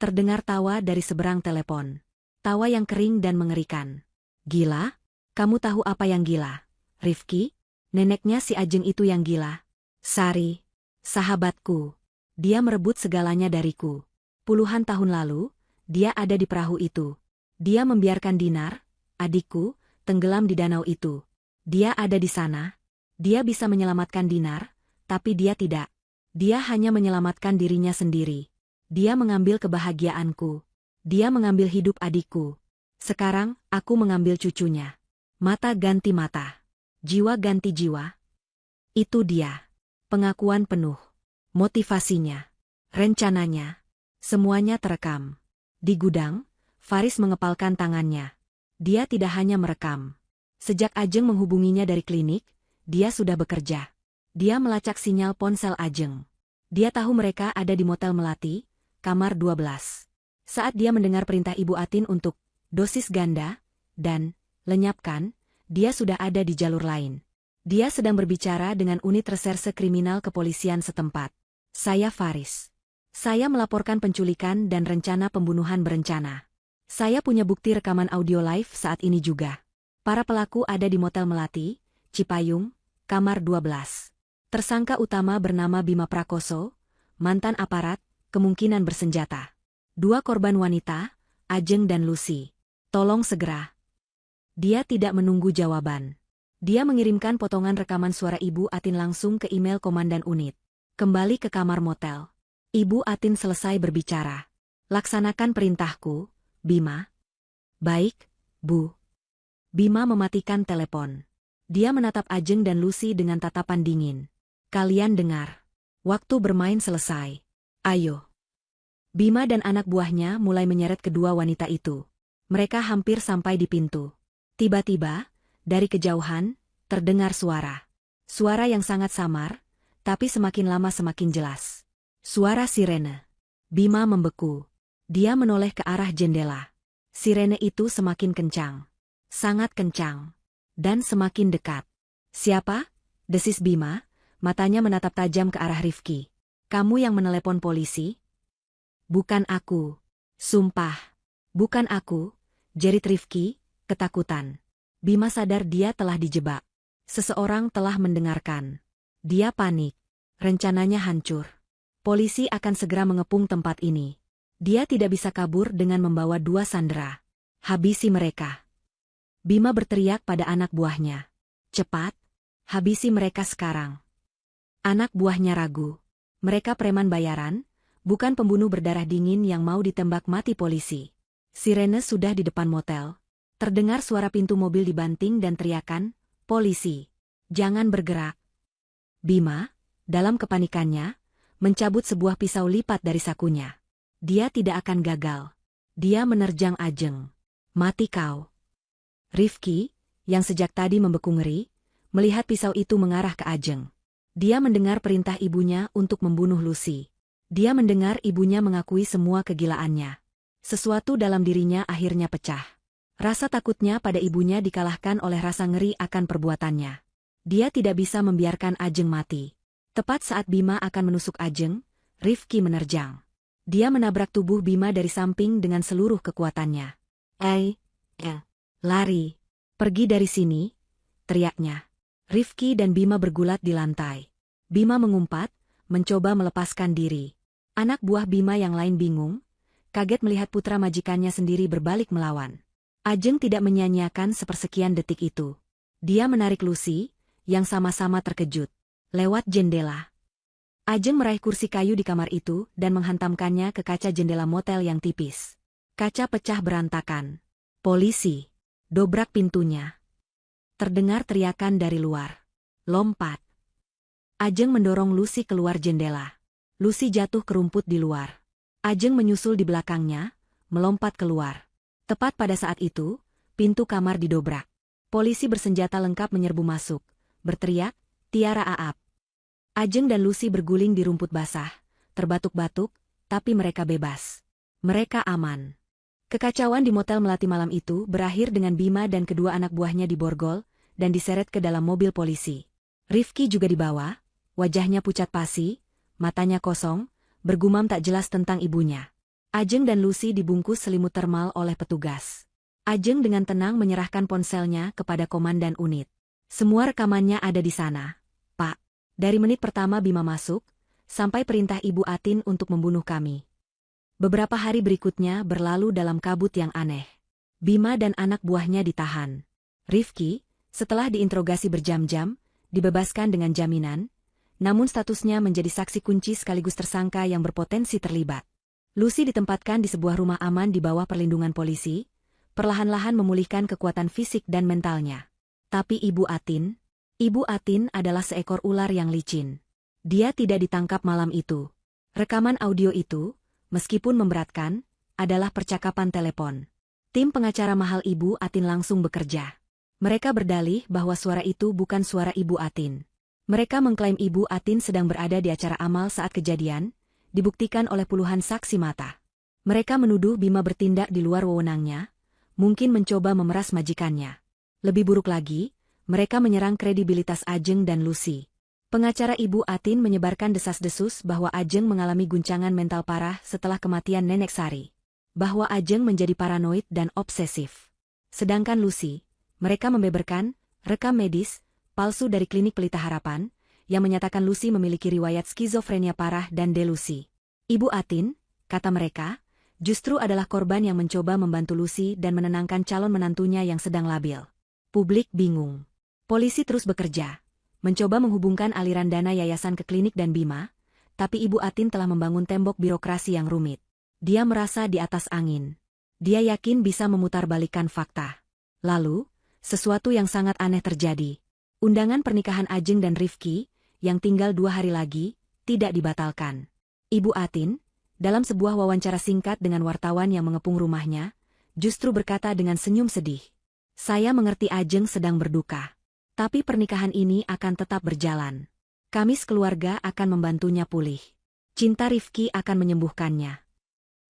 Terdengar tawa dari seberang telepon. Tawa yang kering dan mengerikan. Gila? Kamu tahu apa yang gila? Rifki? Neneknya si Ajeng itu yang gila. Sari. Sahabatku. Dia merebut segalanya dariku. Puluhan tahun lalu, dia ada di perahu itu. Dia membiarkan Dinar, adikku, tenggelam di danau itu. Dia ada di sana. Dia bisa menyelamatkan Dinar, tapi dia tidak. Dia hanya menyelamatkan dirinya sendiri. Dia mengambil kebahagiaanku. Dia mengambil hidup adikku. Sekarang, aku mengambil cucunya. Mata ganti mata. Jiwa ganti jiwa. Itu dia. Pengakuan penuh. Motivasinya. Rencananya. Semuanya terekam. Di gudang, Faris mengepalkan tangannya. Dia tidak hanya merekam. Sejak Ajeng menghubunginya dari klinik, dia sudah bekerja. Dia melacak sinyal ponsel Ajeng. Dia tahu mereka ada di Motel Melati, kamar 12. Saat dia mendengar perintah Ibu Atin untuk dosis ganda dan lenyapkan, dia sudah ada di jalur lain. Dia sedang berbicara dengan unit reserse kriminal kepolisian setempat. Saya Faris. Saya melaporkan penculikan dan rencana pembunuhan berencana. Saya punya bukti rekaman audio live saat ini juga. Para pelaku ada di Motel Melati, Cipayung, kamar 12. Tersangka utama bernama Bima Prakoso, mantan aparat, kemungkinan bersenjata. 2 korban wanita, Ajeng dan Lucy. Tolong segera. Dia tidak menunggu jawaban. Dia mengirimkan potongan rekaman suara Ibu Atin langsung ke email komandan unit. Kembali ke kamar motel. Ibu Atin selesai berbicara. Laksanakan perintahku, Bima. Baik, Bu. Bima mematikan telepon. Dia menatap Ajeng dan Lucy dengan tatapan dingin. Kalian dengar. Waktu bermain selesai. Ayo. Bima dan anak buahnya mulai menyeret kedua wanita itu. Mereka hampir sampai di pintu. Tiba-tiba, dari kejauhan, terdengar suara. Suara yang sangat samar, tapi semakin lama semakin jelas. Suara sirene. Bima membeku. Dia menoleh ke arah jendela. Sirene itu semakin kencang. Sangat kencang. Dan semakin dekat. Siapa? Desis Bima, matanya menatap tajam ke arah Rifki. Kamu yang menelepon polisi? Bukan aku. Sumpah. Bukan aku, jerit Rifki, ketakutan. Bima sadar dia telah dijebak. Seseorang telah mendengarkan. Dia panik. Rencananya hancur. Polisi akan segera mengepung tempat ini. Dia tidak bisa kabur dengan membawa 2 sandera. Habisi mereka. Bima berteriak pada anak buahnya. Cepat, habisi mereka sekarang. Anak buahnya ragu. Mereka preman bayaran, bukan pembunuh berdarah dingin yang mau ditembak mati polisi. Sirene sudah di depan motel. Terdengar suara pintu mobil dibanting dan teriakan, polisi. Jangan bergerak. Bima, dalam kepanikannya, mencabut sebuah pisau lipat dari sakunya. Dia tidak akan gagal. Dia menerjang Ajeng. Mati kau. Rifki, yang sejak tadi membeku ngeri, melihat pisau itu mengarah ke Ajeng. Dia mendengar perintah ibunya untuk membunuh Lucy. Dia mendengar ibunya mengakui semua kegilaannya. Sesuatu dalam dirinya akhirnya pecah. Rasa takutnya pada ibunya dikalahkan oleh rasa ngeri akan perbuatannya. Dia tidak bisa membiarkan Ajeng mati. Tepat saat Bima akan menusuk Ajeng, Rifki menerjang. Dia menabrak tubuh Bima dari samping dengan seluruh kekuatannya. Lari. Pergi dari sini, teriaknya. Rifki dan Bima bergulat di lantai. Bima mengumpat, mencoba melepaskan diri. Anak buah Bima yang lain bingung, kaget melihat putra majikannya sendiri berbalik melawan. Ajeng tidak menyia-nyiakan sepersekian detik itu. Dia menarik Lucy, yang sama-sama terkejut. Lewat jendela. Ajeng meraih kursi kayu di kamar itu dan menghantamkannya ke kaca jendela motel yang tipis. Kaca pecah berantakan. Polisi. Dobrak pintunya. Terdengar teriakan dari luar. Lompat. Ajeng mendorong Lucy keluar jendela. Lucy jatuh ke rumput di luar. Ajeng menyusul di belakangnya, melompat keluar. Tepat pada saat itu, pintu kamar didobrak. Polisi bersenjata lengkap menyerbu masuk. Berteriak, Tiara Aap. Ajeng dan Lucy berguling di rumput basah, terbatuk-batuk, tapi mereka bebas. Mereka aman. Kekacauan di motel melati malam itu berakhir dengan Bima dan kedua anak buahnya diborgol dan diseret ke dalam mobil polisi. Rifki juga dibawa, wajahnya pucat pasi, matanya kosong, bergumam tak jelas tentang ibunya. Ajeng dan Lucy dibungkus selimut termal oleh petugas. Ajeng dengan tenang menyerahkan ponselnya kepada komandan unit. Semua rekamannya ada di sana, Pak. Dari menit pertama Bima masuk, sampai perintah Ibu Atin untuk membunuh kami. Beberapa hari berikutnya berlalu dalam kabut yang aneh. Bima dan anak buahnya ditahan. Rifki, setelah diinterogasi berjam-jam, dibebaskan dengan jaminan, namun statusnya menjadi saksi kunci sekaligus tersangka yang berpotensi terlibat. Lucy ditempatkan di sebuah rumah aman di bawah perlindungan polisi, perlahan-lahan memulihkan kekuatan fisik dan mentalnya. Tapi Ibu Atin adalah seekor ular yang licin. Dia tidak ditangkap malam itu. Rekaman audio itu, meskipun memberatkan, adalah percakapan telepon. Tim pengacara mahal Ibu Atin langsung bekerja. Mereka berdalih bahwa suara itu bukan suara Ibu Atin. Mereka mengklaim Ibu Atin sedang berada di acara amal saat kejadian, dibuktikan oleh puluhan saksi mata. Mereka menuduh Bima bertindak di luar wewenangnya, mungkin mencoba memeras majikannya. Lebih buruk lagi, mereka menyerang kredibilitas Ajeng dan Lucy. Pengacara Ibu Atin menyebarkan desas-desus bahwa Ajeng mengalami guncangan mental parah setelah kematian Nenek Sari. Bahwa Ajeng menjadi paranoid dan obsesif. Sedangkan Lucy, mereka membeberkan rekam medis palsu dari klinik Pelita Harapan, yang menyatakan Lucy memiliki riwayat skizofrenia parah dan delusi. Ibu Atin, kata mereka, justru adalah korban yang mencoba membantu Lucy dan menenangkan calon menantunya yang sedang labil. Publik bingung. Polisi terus bekerja, mencoba menghubungkan aliran dana yayasan ke klinik dan Bima, tapi Ibu Atin telah membangun tembok birokrasi yang rumit. Dia merasa di atas angin. Dia yakin bisa memutarbalikkan fakta. Lalu, sesuatu yang sangat aneh terjadi. Undangan pernikahan Ajeng dan Rifki, yang tinggal 2 hari lagi, tidak dibatalkan. Ibu Atin, dalam sebuah wawancara singkat dengan wartawan yang mengepung rumahnya, justru berkata dengan senyum sedih. Saya mengerti Ajeng sedang berduka. Tapi pernikahan ini akan tetap berjalan. Kami sekeluarga akan membantunya pulih. Cinta Rifki akan menyembuhkannya.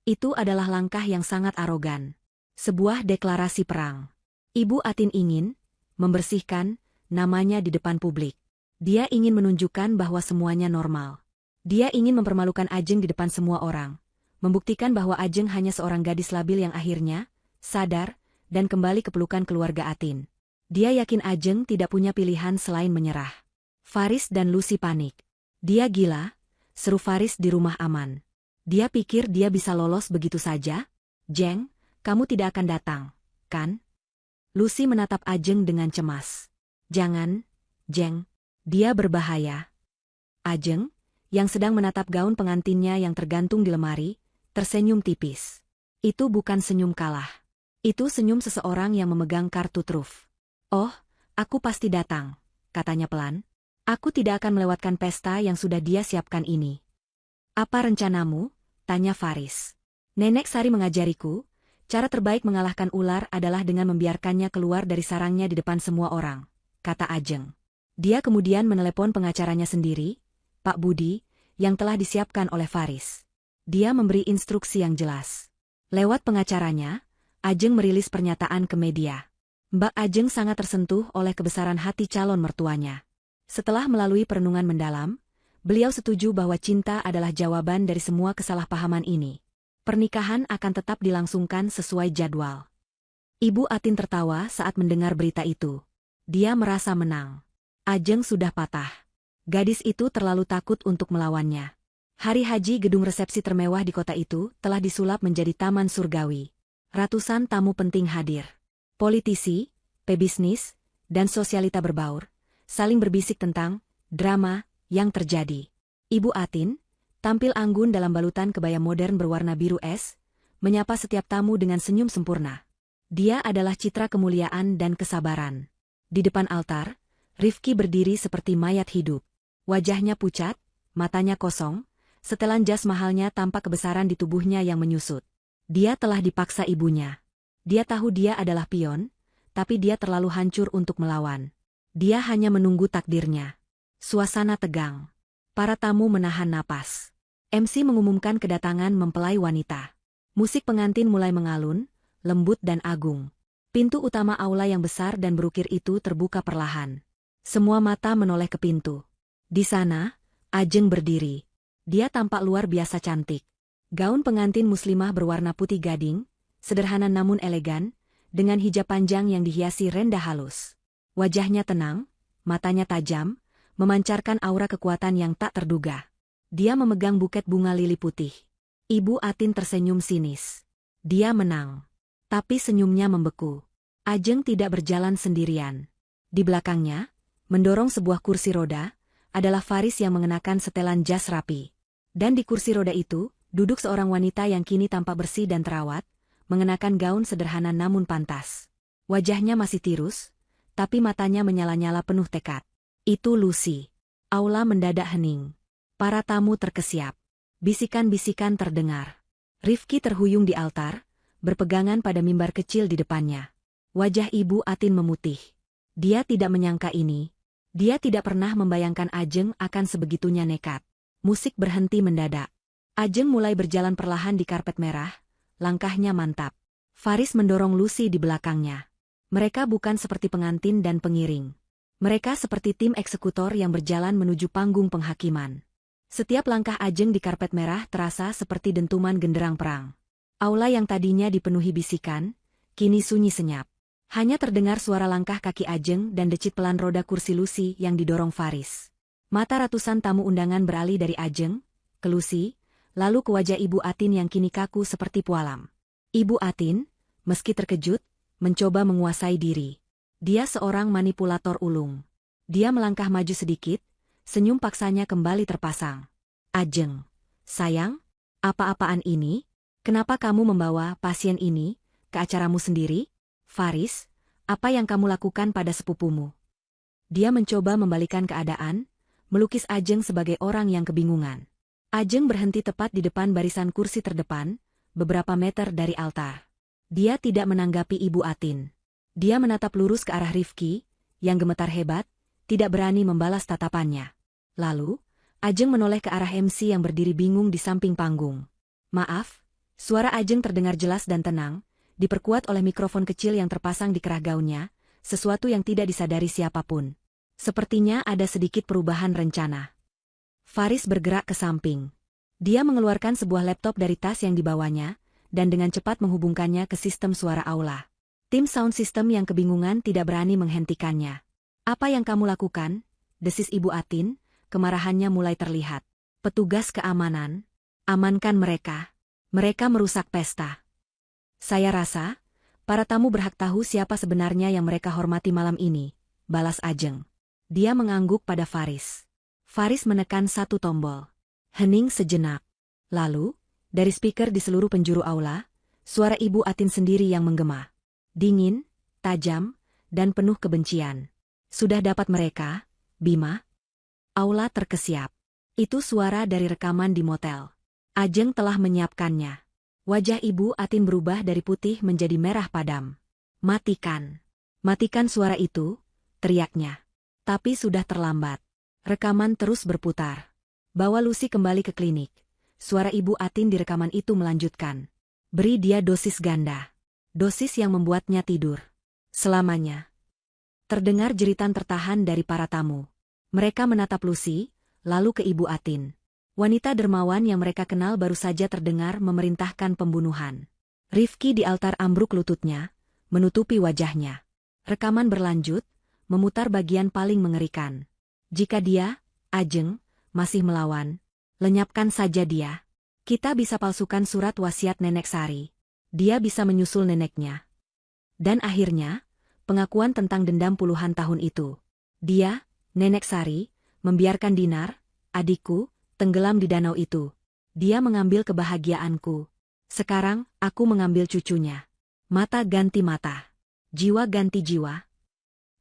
Itu adalah langkah yang sangat arogan. Sebuah deklarasi perang. Ibu Atin ingin membersihkan namanya di depan publik. Dia ingin menunjukkan bahwa semuanya normal. Dia ingin mempermalukan Ajeng di depan semua orang. Membuktikan bahwa Ajeng hanya seorang gadis labil yang akhirnya sadar dan kembali ke pelukan keluarga Atin. Dia yakin Ajeng tidak punya pilihan selain menyerah. Faris dan Lucy panik. Dia gila, seru Faris di rumah aman. Dia pikir dia bisa lolos begitu saja? Jeng, kamu tidak akan datang, kan? Lucy menatap Ajeng dengan cemas. Jangan, Jeng. Dia berbahaya. Ajeng, yang sedang menatap gaun pengantinnya yang tergantung di lemari, tersenyum tipis. Itu bukan senyum kalah. Itu senyum seseorang yang memegang kartu truf. Oh, aku pasti datang, katanya pelan. Aku tidak akan melewatkan pesta yang sudah dia siapkan ini. Apa rencanamu? Tanya Faris. Nenek Sari mengajariku, cara terbaik mengalahkan ular adalah dengan membiarkannya keluar dari sarangnya di depan semua orang, kata Ajeng. Dia kemudian menelepon pengacaranya sendiri, Pak Budi, yang telah disiapkan oleh Faris. Dia memberi instruksi yang jelas. Lewat pengacaranya, Ajeng merilis pernyataan ke media. Mbak Ajeng sangat tersentuh oleh kebesaran hati calon mertuanya. Setelah melalui perenungan mendalam, beliau setuju bahwa cinta adalah jawaban dari semua kesalahpahaman ini. Pernikahan akan tetap dilangsungkan sesuai jadwal. Ibu Atin tertawa saat mendengar berita itu. Dia merasa menang. Ajeng sudah patah. Gadis itu terlalu takut untuk melawannya. Hari haji gedung resepsi termewah di kota itu telah disulap menjadi taman surgawi. Ratusan tamu penting hadir. Politisi, pebisnis, dan sosialita berbaur, saling berbisik tentang drama yang terjadi. Ibu Atin, tampil anggun dalam balutan kebaya modern berwarna biru es, menyapa setiap tamu dengan senyum sempurna. Dia adalah citra kemuliaan dan kesabaran. Di depan altar, Rifki berdiri seperti mayat hidup. Wajahnya pucat, matanya kosong, setelan jas mahalnya tampak kebesaran di tubuhnya yang menyusut. Dia telah dipaksa ibunya. Dia tahu dia adalah pion, tapi dia terlalu hancur untuk melawan. Dia hanya menunggu takdirnya. Suasana tegang. Para tamu menahan napas. MC mengumumkan kedatangan mempelai wanita. Musik pengantin mulai mengalun, lembut dan agung. Pintu utama aula yang besar dan berukir itu terbuka perlahan. Semua mata menoleh ke pintu. Di sana, Ajeng berdiri. Dia tampak luar biasa cantik. Gaun pengantin muslimah berwarna putih gading, sederhana namun elegan, dengan hijab panjang yang dihiasi renda halus. Wajahnya tenang, matanya tajam, memancarkan aura kekuatan yang tak terduga. Dia memegang buket bunga lili putih. Ibu Atin tersenyum sinis. Dia menang. Tapi senyumnya membeku. Ajeng tidak berjalan sendirian. Di belakangnya, mendorong sebuah kursi roda, adalah Faris yang mengenakan setelan jas rapi. Dan di kursi roda itu, duduk seorang wanita yang kini tampak bersih dan terawat, mengenakan gaun sederhana namun pantas. Wajahnya masih tirus, tapi matanya menyala-nyala penuh tekad. Itu Lucy. Aula mendadak hening. Para tamu terkesiap. Bisikan-bisikan terdengar. Rifki terhuyung di altar, berpegangan pada mimbar kecil di depannya. Wajah Ibu Atin memutih. Dia tidak menyangka ini. Dia tidak pernah membayangkan Ajeng akan sebegitunya nekat. Musik berhenti mendadak. Ajeng mulai berjalan perlahan di karpet merah, langkahnya mantap. Faris mendorong Lucy di belakangnya. Mereka bukan seperti pengantin dan pengiring. Mereka seperti tim eksekutor yang berjalan menuju panggung penghakiman. Setiap langkah Ajeng di karpet merah terasa seperti dentuman genderang perang. Aula yang tadinya dipenuhi bisikan, kini sunyi senyap. Hanya terdengar suara langkah kaki Ajeng dan decit pelan roda kursi Lucy yang didorong Faris. Mata ratusan tamu undangan beralih dari Ajeng ke Lucy, lalu ke wajah Ibu Atin yang kini kaku seperti pualam. Ibu Atin, meski terkejut, mencoba menguasai diri. Dia seorang manipulator ulung. Dia melangkah maju sedikit, senyum paksanya kembali terpasang. Ajeng. Sayang, apa-apaan ini? Kenapa kamu membawa pasien ini ke acaramu sendiri? Faris, apa yang kamu lakukan pada sepupumu? Dia mencoba membalikan keadaan, melukis Ajeng sebagai orang yang kebingungan. Ajeng berhenti tepat di depan barisan kursi terdepan, beberapa meter dari altar. Dia tidak menanggapi Ibu Atin. Dia menatap lurus ke arah Rifki, yang gemetar hebat, tidak berani membalas tatapannya. Lalu, Ajeng menoleh ke arah MC yang berdiri bingung di samping panggung. Maaf, suara Ajeng terdengar jelas dan tenang, diperkuat oleh mikrofon kecil yang terpasang di kerah gaunnya, sesuatu yang tidak disadari siapapun. Sepertinya ada sedikit perubahan rencana. Faris bergerak ke samping. Dia mengeluarkan sebuah laptop dari tas yang dibawanya, dan dengan cepat menghubungkannya ke sistem suara aula. Tim sound system yang kebingungan tidak berani menghentikannya. Apa yang kamu lakukan? Desis Ibu Atin, kemarahannya mulai terlihat. Petugas keamanan, amankan mereka. Mereka merusak pesta. Saya rasa, para tamu berhak tahu siapa sebenarnya yang mereka hormati malam ini, balas Ajeng. Dia mengangguk pada Faris. Faris menekan satu tombol. Hening sejenak. Lalu, dari speaker di seluruh penjuru aula, suara Ibu Atin sendiri yang menggema. Dingin, tajam, dan penuh kebencian. Sudah dapat mereka, Bima? Aula terkesiap. Itu suara dari rekaman di motel. Ajeng telah menyiapkannya. Wajah Ibu Atin berubah dari putih menjadi merah padam. Matikan. Matikan suara itu, teriaknya. Tapi sudah terlambat. Rekaman terus berputar. Bawa Lucy kembali ke klinik. Suara Ibu Atin di rekaman itu melanjutkan. Beri dia dosis ganda. Dosis yang membuatnya tidur. Selamanya. Terdengar jeritan tertahan dari para tamu. Mereka menatap Lucy, lalu ke Ibu Atin. Wanita dermawan yang mereka kenal baru saja terdengar memerintahkan pembunuhan. Rifki di altar ambruk lututnya, menutupi wajahnya. Rekaman berlanjut, memutar bagian paling mengerikan. Jika dia, Ajeng, masih melawan, lenyapkan saja dia. Kita bisa palsukan surat wasiat Nenek Sari. Dia bisa menyusul neneknya. Dan akhirnya, pengakuan tentang dendam puluhan tahun itu. Dia, Nenek Sari, membiarkan Dinar, adikku, tenggelam di danau itu. Dia mengambil kebahagiaanku. Sekarang, aku mengambil cucunya. Mata ganti mata. Jiwa ganti jiwa.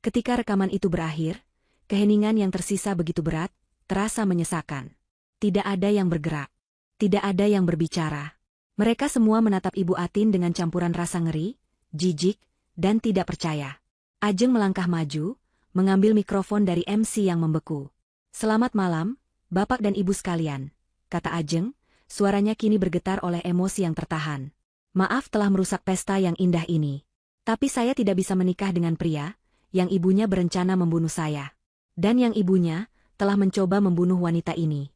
Ketika rekaman itu berakhir, keheningan yang tersisa begitu berat, terasa menyesakan. Tidak ada yang bergerak. Tidak ada yang berbicara. Mereka semua menatap Ibu Atin dengan campuran rasa ngeri, jijik, dan tidak percaya. Ajeng melangkah maju, mengambil mikrofon dari MC yang membeku. Selamat malam, Bapak dan Ibu sekalian, kata Ajeng, suaranya kini bergetar oleh emosi yang tertahan. Maaf telah merusak pesta yang indah ini. Tapi saya tidak bisa menikah dengan pria, yang ibunya berencana membunuh saya. Dan yang ibunya, telah mencoba membunuh wanita ini.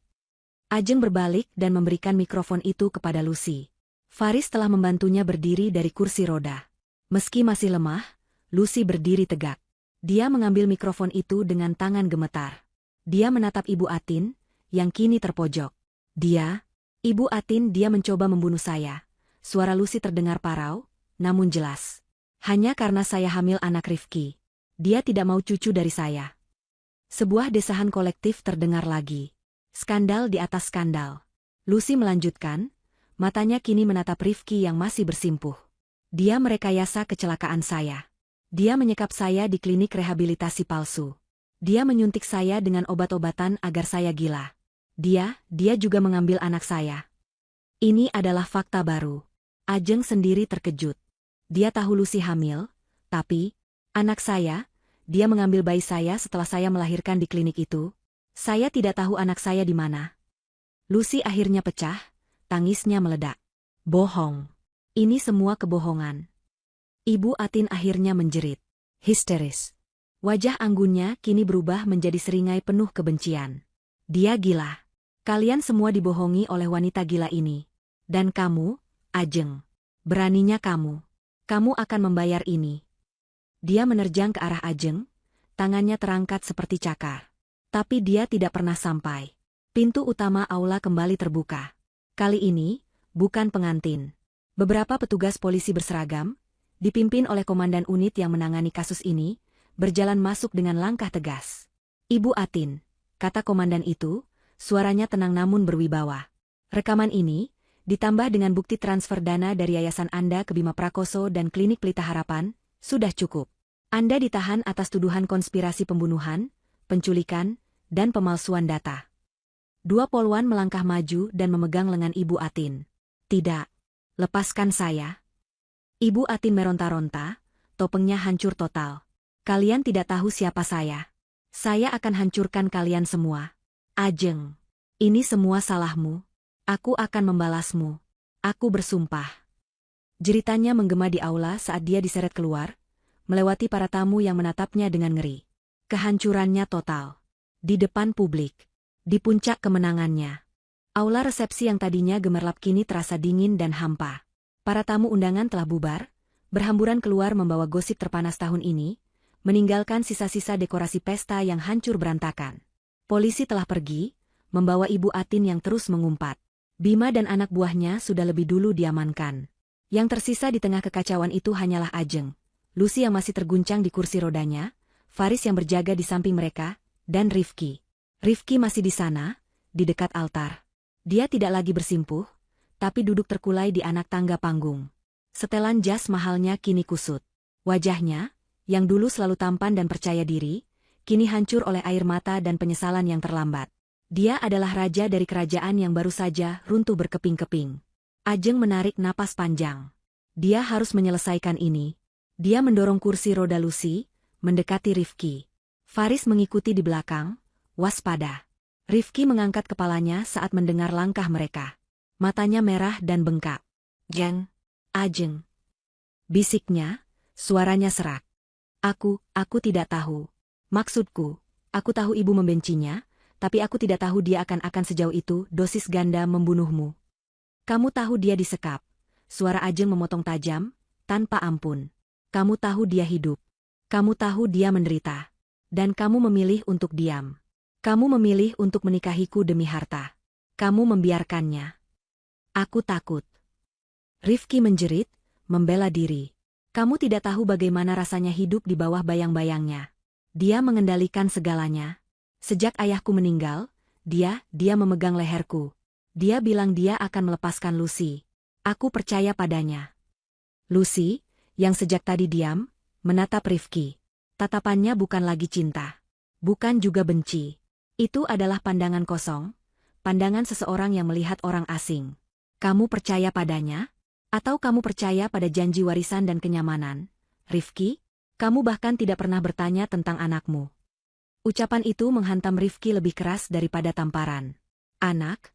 Ajeng berbalik dan memberikan mikrofon itu kepada Lucy. Faris telah membantunya berdiri dari kursi roda. Meski masih lemah, Lucy berdiri tegak. Dia mengambil mikrofon itu dengan tangan gemetar. Dia menatap Ibu Atin, yang kini terpojok. Dia, Ibu Atin, dia mencoba membunuh saya. Suara Lucy terdengar parau, namun jelas. Hanya karena saya hamil anak Rifki. Dia tidak mau cucu dari saya. Sebuah desahan kolektif terdengar lagi. Skandal di atas skandal. Lucy melanjutkan, matanya kini menatap Rifki yang masih bersimpuh. Dia merekayasa kecelakaan saya. Dia menyekap saya di klinik rehabilitasi palsu. Dia menyuntik saya dengan obat-obatan agar saya gila. Dia juga mengambil anak saya. Ini adalah fakta baru. Ajeng sendiri terkejut. Dia tahu Lucy hamil, tapi, anak saya, dia mengambil bayi saya setelah saya melahirkan di klinik itu. Saya tidak tahu anak saya di mana. Lucy akhirnya pecah, tangisnya meledak. Bohong. Ini semua kebohongan. Ibu Atin akhirnya menjerit. Histeris. Wajah anggunnya kini berubah menjadi seringai penuh kebencian. Dia gila. Kalian semua dibohongi oleh wanita gila ini. Dan kamu, Ajeng. Beraninya kamu. Kamu akan membayar ini. Dia menerjang ke arah Ajeng, tangannya terangkat seperti cakar. Tapi dia tidak pernah sampai. Pintu utama aula kembali terbuka. Kali ini, bukan pengantin. Beberapa petugas polisi berseragam, dipimpin oleh komandan unit yang menangani kasus ini, berjalan masuk dengan langkah tegas. Ibu Atin, kata komandan itu, suaranya tenang namun berwibawa. Rekaman ini, ditambah dengan bukti transfer dana dari yayasan Anda ke Bima Prakoso dan Klinik Pelita Harapan, sudah cukup. Anda ditahan atas tuduhan konspirasi pembunuhan, penculikan, dan pemalsuan data. Dua polwan melangkah maju dan memegang lengan Ibu Atin. Tidak. Lepaskan saya. Ibu Atin meronta-ronta, topengnya hancur total. Kalian tidak tahu siapa saya. Saya akan hancurkan kalian semua. Ajeng. Ini semua salahmu. Aku akan membalasmu. Aku bersumpah. Jeritannya menggema di aula saat dia diseret keluar, melewati para tamu yang menatapnya dengan ngeri. Kehancurannya total. Di depan publik. Di puncak kemenangannya. Aula resepsi yang tadinya gemerlap kini terasa dingin dan hampa. Para tamu undangan telah bubar, berhamburan keluar membawa gosip terpanas tahun ini, meninggalkan sisa-sisa dekorasi pesta yang hancur berantakan. Polisi telah pergi, membawa Ibu Atin yang terus mengumpat. Bima dan anak buahnya sudah lebih dulu diamankan. Yang tersisa di tengah kekacauan itu hanyalah Ajeng, Lucy yang masih terguncang di kursi rodanya, Faris yang berjaga di samping mereka, dan Rifki. Rifki masih di sana, di dekat altar. Dia tidak lagi bersimpuh, tapi duduk terkulai di anak tangga panggung. Setelan jas mahalnya kini kusut. Wajahnya, yang dulu selalu tampan dan percaya diri, kini hancur oleh air mata dan penyesalan yang terlambat. Dia adalah raja dari kerajaan yang baru saja runtuh berkeping-keping. Ajeng menarik napas panjang. Dia harus menyelesaikan ini. Dia mendorong kursi roda Lucy, mendekati Rifki. Faris mengikuti di belakang, waspada. Rifki mengangkat kepalanya saat mendengar langkah mereka. Matanya merah dan bengkak. Jeng, Ajeng. Bisiknya, suaranya serak. Aku tidak tahu. Maksudku, aku tahu ibu membencinya, tapi aku tidak tahu dia akan sejauh itu dosis ganda membunuhmu. Kamu tahu dia disekap. Suara Ajeng memotong tajam, tanpa ampun. Kamu tahu dia hidup. Kamu tahu dia menderita. Dan kamu memilih untuk diam. Kamu memilih untuk menikahiku demi harta. Kamu membiarkannya. Aku takut. Rifki menjerit, membela diri. Kamu tidak tahu bagaimana rasanya hidup di bawah bayang-bayangnya. Dia mengendalikan segalanya. Sejak ayahku meninggal, dia memegang leherku. Dia bilang dia akan melepaskan Lucy. Aku percaya padanya. Lucy, yang sejak tadi diam, menatap Rifki. Tatapannya bukan lagi cinta. Bukan juga benci. Itu adalah pandangan kosong, pandangan seseorang yang melihat orang asing. Kamu percaya padanya? Atau kamu percaya pada janji warisan dan kenyamanan? Rifki, kamu bahkan tidak pernah bertanya tentang anakmu. Ucapan itu menghantam Rifki lebih keras daripada tamparan. Anak?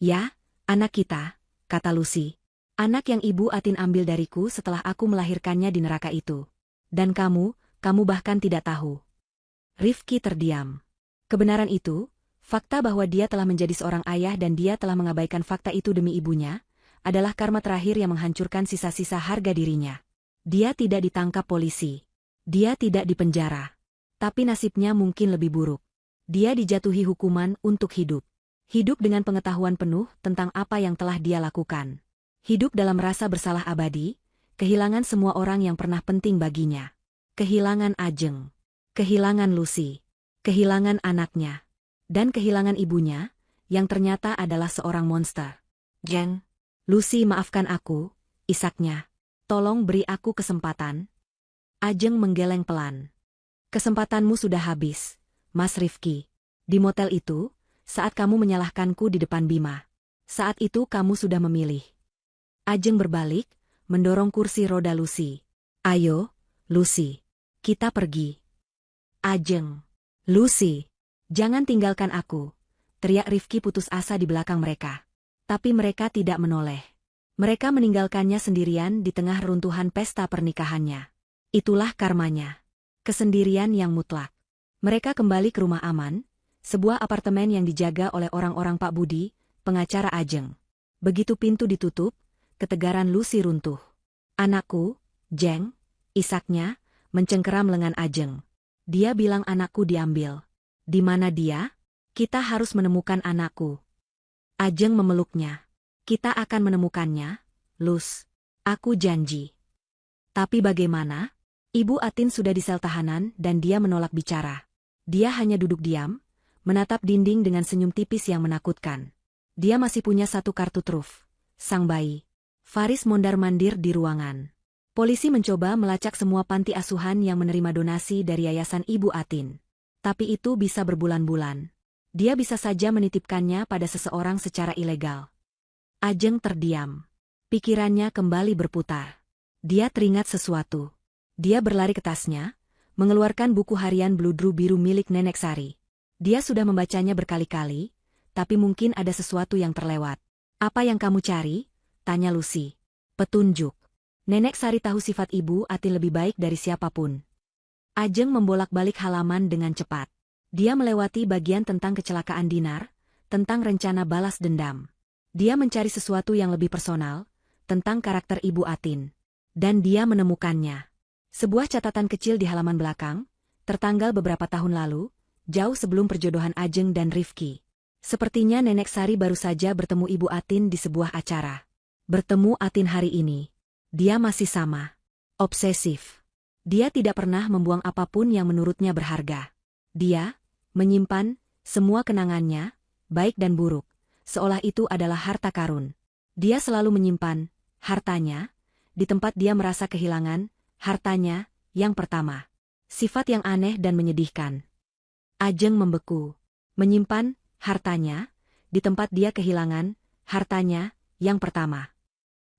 Ya, anak kita, kata Lucy. Anak yang Ibu Atin ambil dariku setelah aku melahirkannya di neraka itu. Dan kamu bahkan tidak tahu. Rifki terdiam. Kebenaran itu, fakta bahwa dia telah menjadi seorang ayah dan dia telah mengabaikan fakta itu demi ibunya, adalah karma terakhir yang menghancurkan sisa-sisa harga dirinya. Dia tidak ditangkap polisi. Dia tidak dipenjara. Tapi nasibnya mungkin lebih buruk. Dia dijatuhi hukuman untuk hidup. Hidup dengan pengetahuan penuh tentang apa yang telah dia lakukan. Hidup dalam rasa bersalah abadi, kehilangan semua orang yang pernah penting baginya. Kehilangan Ajeng. Kehilangan Lucy. Kehilangan anaknya. Dan kehilangan ibunya, yang ternyata adalah seorang monster. Jeng. Lucy, maafkan aku, isaknya. Tolong beri aku kesempatan. Ajeng menggeleng pelan. Kesempatanmu sudah habis, Mas Rifki. Di motel itu, saat kamu menyalahkanku di depan Bima. Saat itu kamu sudah memilih. Ajeng berbalik, mendorong kursi roda Lucy. Ayo, Lucy. Kita pergi. Ajeng. Lucy. Jangan tinggalkan aku. Teriak Rifki putus asa di belakang mereka. Tapi mereka tidak menoleh. Mereka meninggalkannya sendirian di tengah runtuhan pesta pernikahannya. Itulah karmanya. Kesendirian yang mutlak. Mereka kembali ke rumah aman, sebuah apartemen yang dijaga oleh orang-orang Pak Budi, pengacara Ajeng. Begitu pintu ditutup, ketegaran Lucy runtuh. Anakku, Jeng, isaknya, mencengkeram lengan Ajeng. Dia bilang anakku diambil. Di mana dia? Kita harus menemukan anakku. Ajeng memeluknya. Kita akan menemukannya, Lus. Aku janji. Tapi bagaimana? Ibu Atin sudah di sel tahanan dan dia menolak bicara. Dia hanya duduk diam, menatap dinding dengan senyum tipis yang menakutkan. Dia masih punya satu kartu truf. Sang bayi. Faris mondar-mandir di ruangan. Polisi mencoba melacak semua panti asuhan yang menerima donasi dari Yayasan Ibu Atin. Tapi itu bisa berbulan-bulan. Dia bisa saja menitipkannya pada seseorang secara ilegal. Ajeng terdiam. Pikirannya kembali berputar. Dia teringat sesuatu. Dia berlari ke tasnya, mengeluarkan buku harian bludru biru milik Nenek Sari. Dia sudah membacanya berkali-kali, tapi mungkin ada sesuatu yang terlewat. "Apa yang kamu cari?" tanya Lucy. "Petunjuk." Nenek Sari tahu sifat Ibu Atin lebih baik dari siapapun. Ajeng membolak-balik halaman dengan cepat. Dia melewati bagian tentang kecelakaan Dinar, tentang rencana balas dendam. Dia mencari sesuatu yang lebih personal, tentang karakter Ibu Atin. Dan dia menemukannya. Sebuah catatan kecil di halaman belakang, tertanggal beberapa tahun lalu, jauh sebelum perjodohan Ajeng dan Rifki. Sepertinya Nenek Sari baru saja bertemu Ibu Atin di sebuah acara. Bertemu Atin hari ini. Dia masih sama. Obsesif. Dia tidak pernah membuang apapun yang menurutnya berharga. Dia menyimpan semua kenangannya, baik dan buruk, seolah itu adalah harta karun. Dia selalu menyimpan hartanya di tempat dia merasa kehilangan hartanya yang pertama. Sifat yang aneh dan menyedihkan. Ajeng membeku. Menyimpan hartanya di tempat dia kehilangan hartanya yang pertama.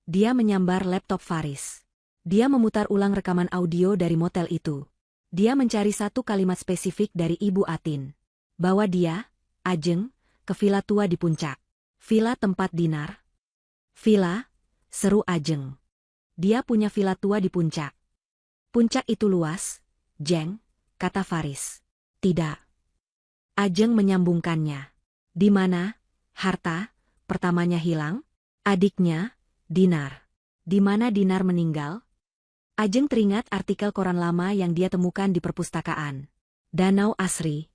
Dia menyambar laptop Faris. Dia memutar ulang rekaman audio dari motel itu. Dia mencari satu kalimat spesifik dari Ibu Atin. Bawa dia, Ajeng, ke villa tua di puncak. Villa tempat Dinar. Villa, seru Ajeng. Dia punya villa tua di puncak. Puncak itu luas, Jeng, kata Faris. Tidak. Ajeng menyambungkannya. Di mana harta pertamanya hilang? Adiknya, Dinar. Di mana Dinar meninggal? Ajeng teringat artikel koran lama yang dia temukan di perpustakaan. Danau Asri.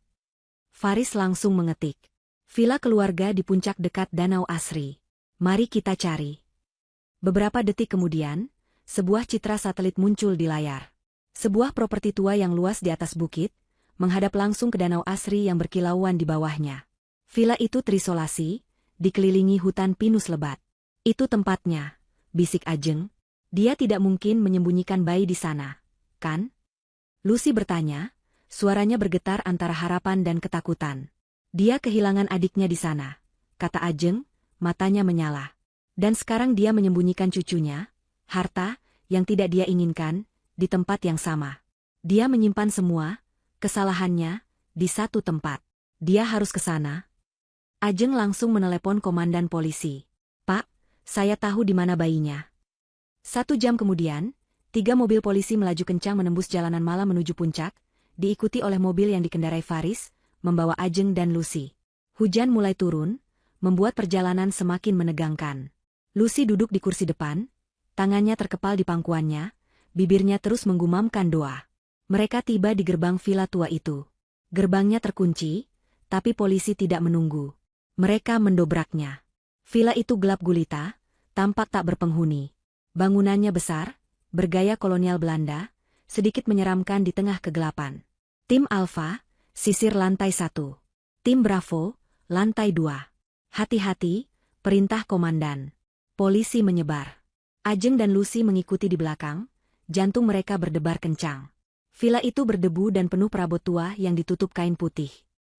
Faris langsung mengetik. Villa keluarga di puncak dekat Danau Asri. Mari kita cari. Beberapa detik kemudian, sebuah citra satelit muncul di layar. Sebuah properti tua yang luas di atas bukit, menghadap langsung ke Danau Asri yang berkilauan di bawahnya. Villa itu terisolasi, dikelilingi hutan pinus lebat. Itu tempatnya, bisik Ajeng. Dia tidak mungkin menyembunyikan bayi di sana, kan? Lucy bertanya, suaranya bergetar antara harapan dan ketakutan. Dia kehilangan adiknya di sana, kata Ajeng, matanya menyala. Dan sekarang dia menyembunyikan cucunya, harta, yang tidak dia inginkan, di tempat yang sama. Dia menyimpan semua kesalahannya di satu tempat. Dia harus ke sana. Ajeng langsung menelepon komandan polisi. Pak, saya tahu di mana bayinya. 1 jam kemudian, 3 mobil polisi melaju kencang menembus jalanan malam menuju puncak, diikuti oleh mobil yang dikendarai Faris, membawa Ajeng dan Lucy. Hujan mulai turun, membuat perjalanan semakin menegangkan. Lucy duduk di kursi depan, tangannya terkepal di pangkuannya, bibirnya terus menggumamkan doa. Mereka tiba di gerbang villa tua itu. Gerbangnya terkunci, tapi polisi tidak menunggu. Mereka mendobraknya. Villa itu gelap gulita, tampak tak berpenghuni. Bangunannya besar, bergaya kolonial Belanda, sedikit menyeramkan di tengah kegelapan. Tim Alpha, sisir lantai 1. Tim Bravo, lantai 2. Hati-hati, perintah komandan. Polisi menyebar. Ajeng dan Lucy mengikuti di belakang, jantung mereka berdebar kencang. Villa itu berdebu dan penuh perabot tua yang ditutup kain putih.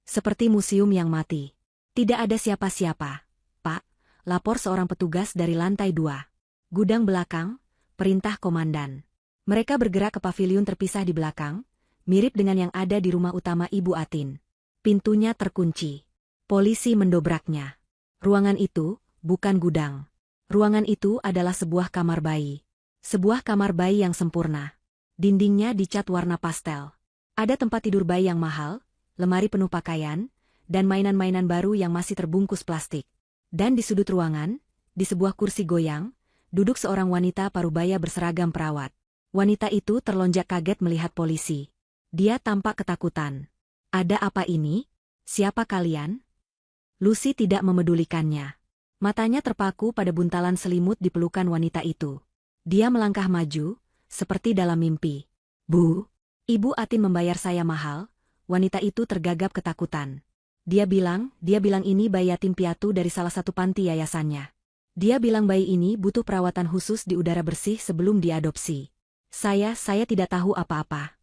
Seperti museum yang mati. Tidak ada siapa-siapa. Pak, lapor seorang petugas dari lantai 2. Gudang belakang, perintah komandan. Mereka bergerak ke paviliun terpisah di belakang, mirip dengan yang ada di rumah utama Ibu Atin. Pintunya terkunci. Polisi mendobraknya. Ruangan itu bukan gudang. Ruangan itu adalah sebuah kamar bayi. Sebuah kamar bayi yang sempurna. Dindingnya dicat warna pastel. Ada tempat tidur bayi yang mahal, lemari penuh pakaian, dan mainan-mainan baru yang masih terbungkus plastik. Dan di sudut ruangan, di sebuah kursi goyang, duduk seorang wanita parubaya berseragam perawat. Wanita itu terlonjak kaget melihat polisi. Dia tampak ketakutan. Ada apa ini? Siapa kalian? Lucy tidak memedulikannya. Matanya terpaku pada buntalan selimut di pelukan wanita itu. Dia melangkah maju, seperti dalam mimpi. Bu, Ibu Atin membayar saya mahal. Wanita itu tergagap ketakutan. Dia bilang ini bayi yatim piatu dari salah satu panti yayasannya. Dia bilang bayi ini butuh perawatan khusus di udara bersih sebelum diadopsi. Saya tidak tahu apa-apa.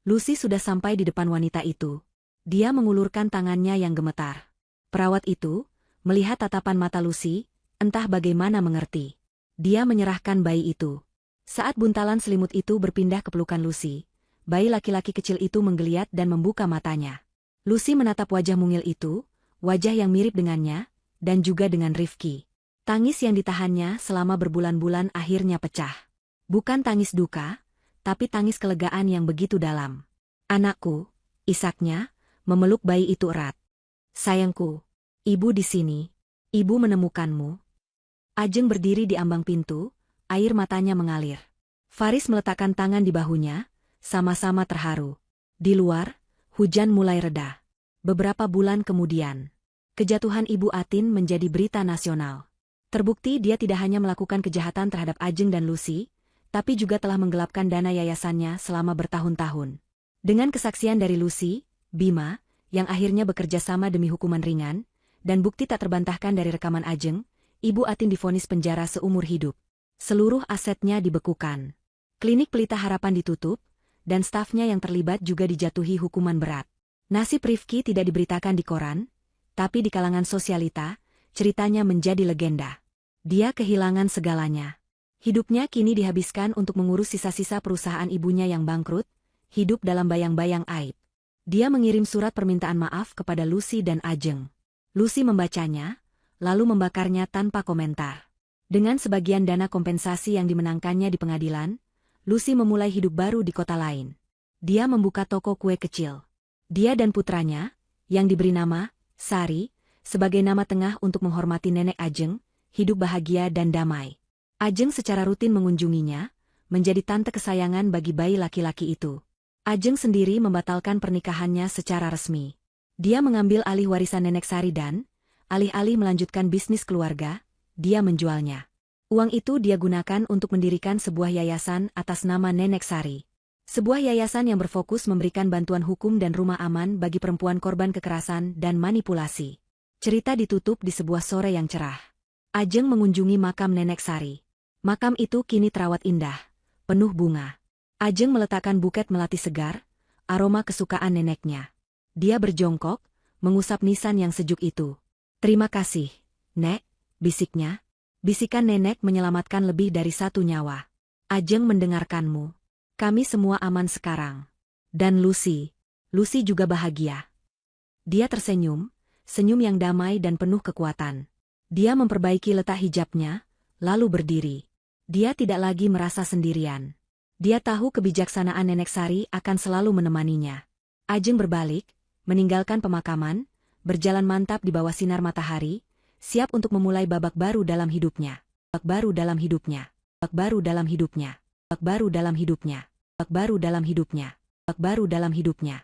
Lucy sudah sampai di depan wanita itu. Dia mengulurkan tangannya yang gemetar. Perawat itu, melihat tatapan mata Lucy, entah bagaimana mengerti. Dia menyerahkan bayi itu. Saat buntalan selimut itu berpindah ke pelukan Lucy, bayi laki-laki kecil itu menggeliat dan membuka matanya. Lucy menatap wajah mungil itu, wajah yang mirip dengannya, dan juga dengan Rifki. Tangis yang ditahannya selama berbulan-bulan akhirnya pecah. Bukan tangis duka, tapi tangis kelegaan yang begitu dalam. Anakku, isaknya, memeluk bayi itu erat. Sayangku, ibu di sini. Ibu menemukanmu. Ajeng berdiri di ambang pintu, air matanya mengalir. Faris meletakkan tangan di bahunya, sama-sama terharu. Di luar, hujan mulai reda. Beberapa bulan kemudian, kejatuhan Ibu Atin menjadi berita nasional. Terbukti dia tidak hanya melakukan kejahatan terhadap Ajeng dan Lucy, tapi juga telah menggelapkan dana yayasannya selama bertahun-tahun. Dengan kesaksian dari Lucy, Bima, yang akhirnya bekerja sama demi hukuman ringan, dan bukti tak terbantahkan dari rekaman Ajeng, Ibu Atin divonis penjara seumur hidup. Seluruh asetnya dibekukan. Klinik Pelita Harapan ditutup, dan stafnya yang terlibat juga dijatuhi hukuman berat. Nasib Rifki tidak diberitakan di koran, tapi di kalangan sosialita, ceritanya menjadi legenda. Dia kehilangan segalanya. Hidupnya kini dihabiskan untuk mengurus sisa-sisa perusahaan ibunya yang bangkrut, hidup dalam bayang-bayang aib. Dia mengirim surat permintaan maaf kepada Lucy dan Ajeng. Lucy membacanya, lalu membakarnya tanpa komentar. Dengan sebagian dana kompensasi yang dimenangkannya di pengadilan, Lucy memulai hidup baru di kota lain. Dia membuka toko kue kecil. Dia dan putranya, yang diberi nama Sari, sebagai nama tengah untuk menghormati nenek Ajeng, hidup bahagia dan damai. Ajeng secara rutin mengunjunginya, menjadi tante kesayangan bagi bayi laki-laki itu. Ajeng sendiri membatalkan pernikahannya secara resmi. Dia mengambil alih warisan nenek Sari dan, alih-alih melanjutkan bisnis keluarga, dia menjualnya. Uang itu dia gunakan untuk mendirikan sebuah yayasan atas nama Nenek Sari. Sebuah yayasan yang berfokus memberikan bantuan hukum dan rumah aman bagi perempuan korban kekerasan dan manipulasi. Cerita ditutup di sebuah sore yang cerah. Ajeng mengunjungi makam Nenek Sari. Makam itu kini terawat indah, penuh bunga. Ajeng meletakkan buket melati segar, aroma kesukaan neneknya. Dia berjongkok, mengusap nisan yang sejuk itu. "Terima kasih, Nek," bisiknya. Bisikan nenek menyelamatkan lebih dari satu nyawa. "Ajeng mendengarkanmu. Kami semua aman sekarang. Dan Lucy juga bahagia." Dia tersenyum, senyum yang damai dan penuh kekuatan. Dia memperbaiki letak hijabnya, lalu berdiri. Dia tidak lagi merasa sendirian. Dia tahu kebijaksanaan Nenek Sari akan selalu menemaninya. Ajeng berbalik, meninggalkan pemakaman, berjalan mantap di bawah sinar matahari, siap untuk memulai babak baru dalam hidupnya. Babak baru dalam hidupnya. Babak baru dalam hidupnya. Babak baru dalam hidupnya. Babak baru dalam hidupnya. Babak baru dalam hidupnya.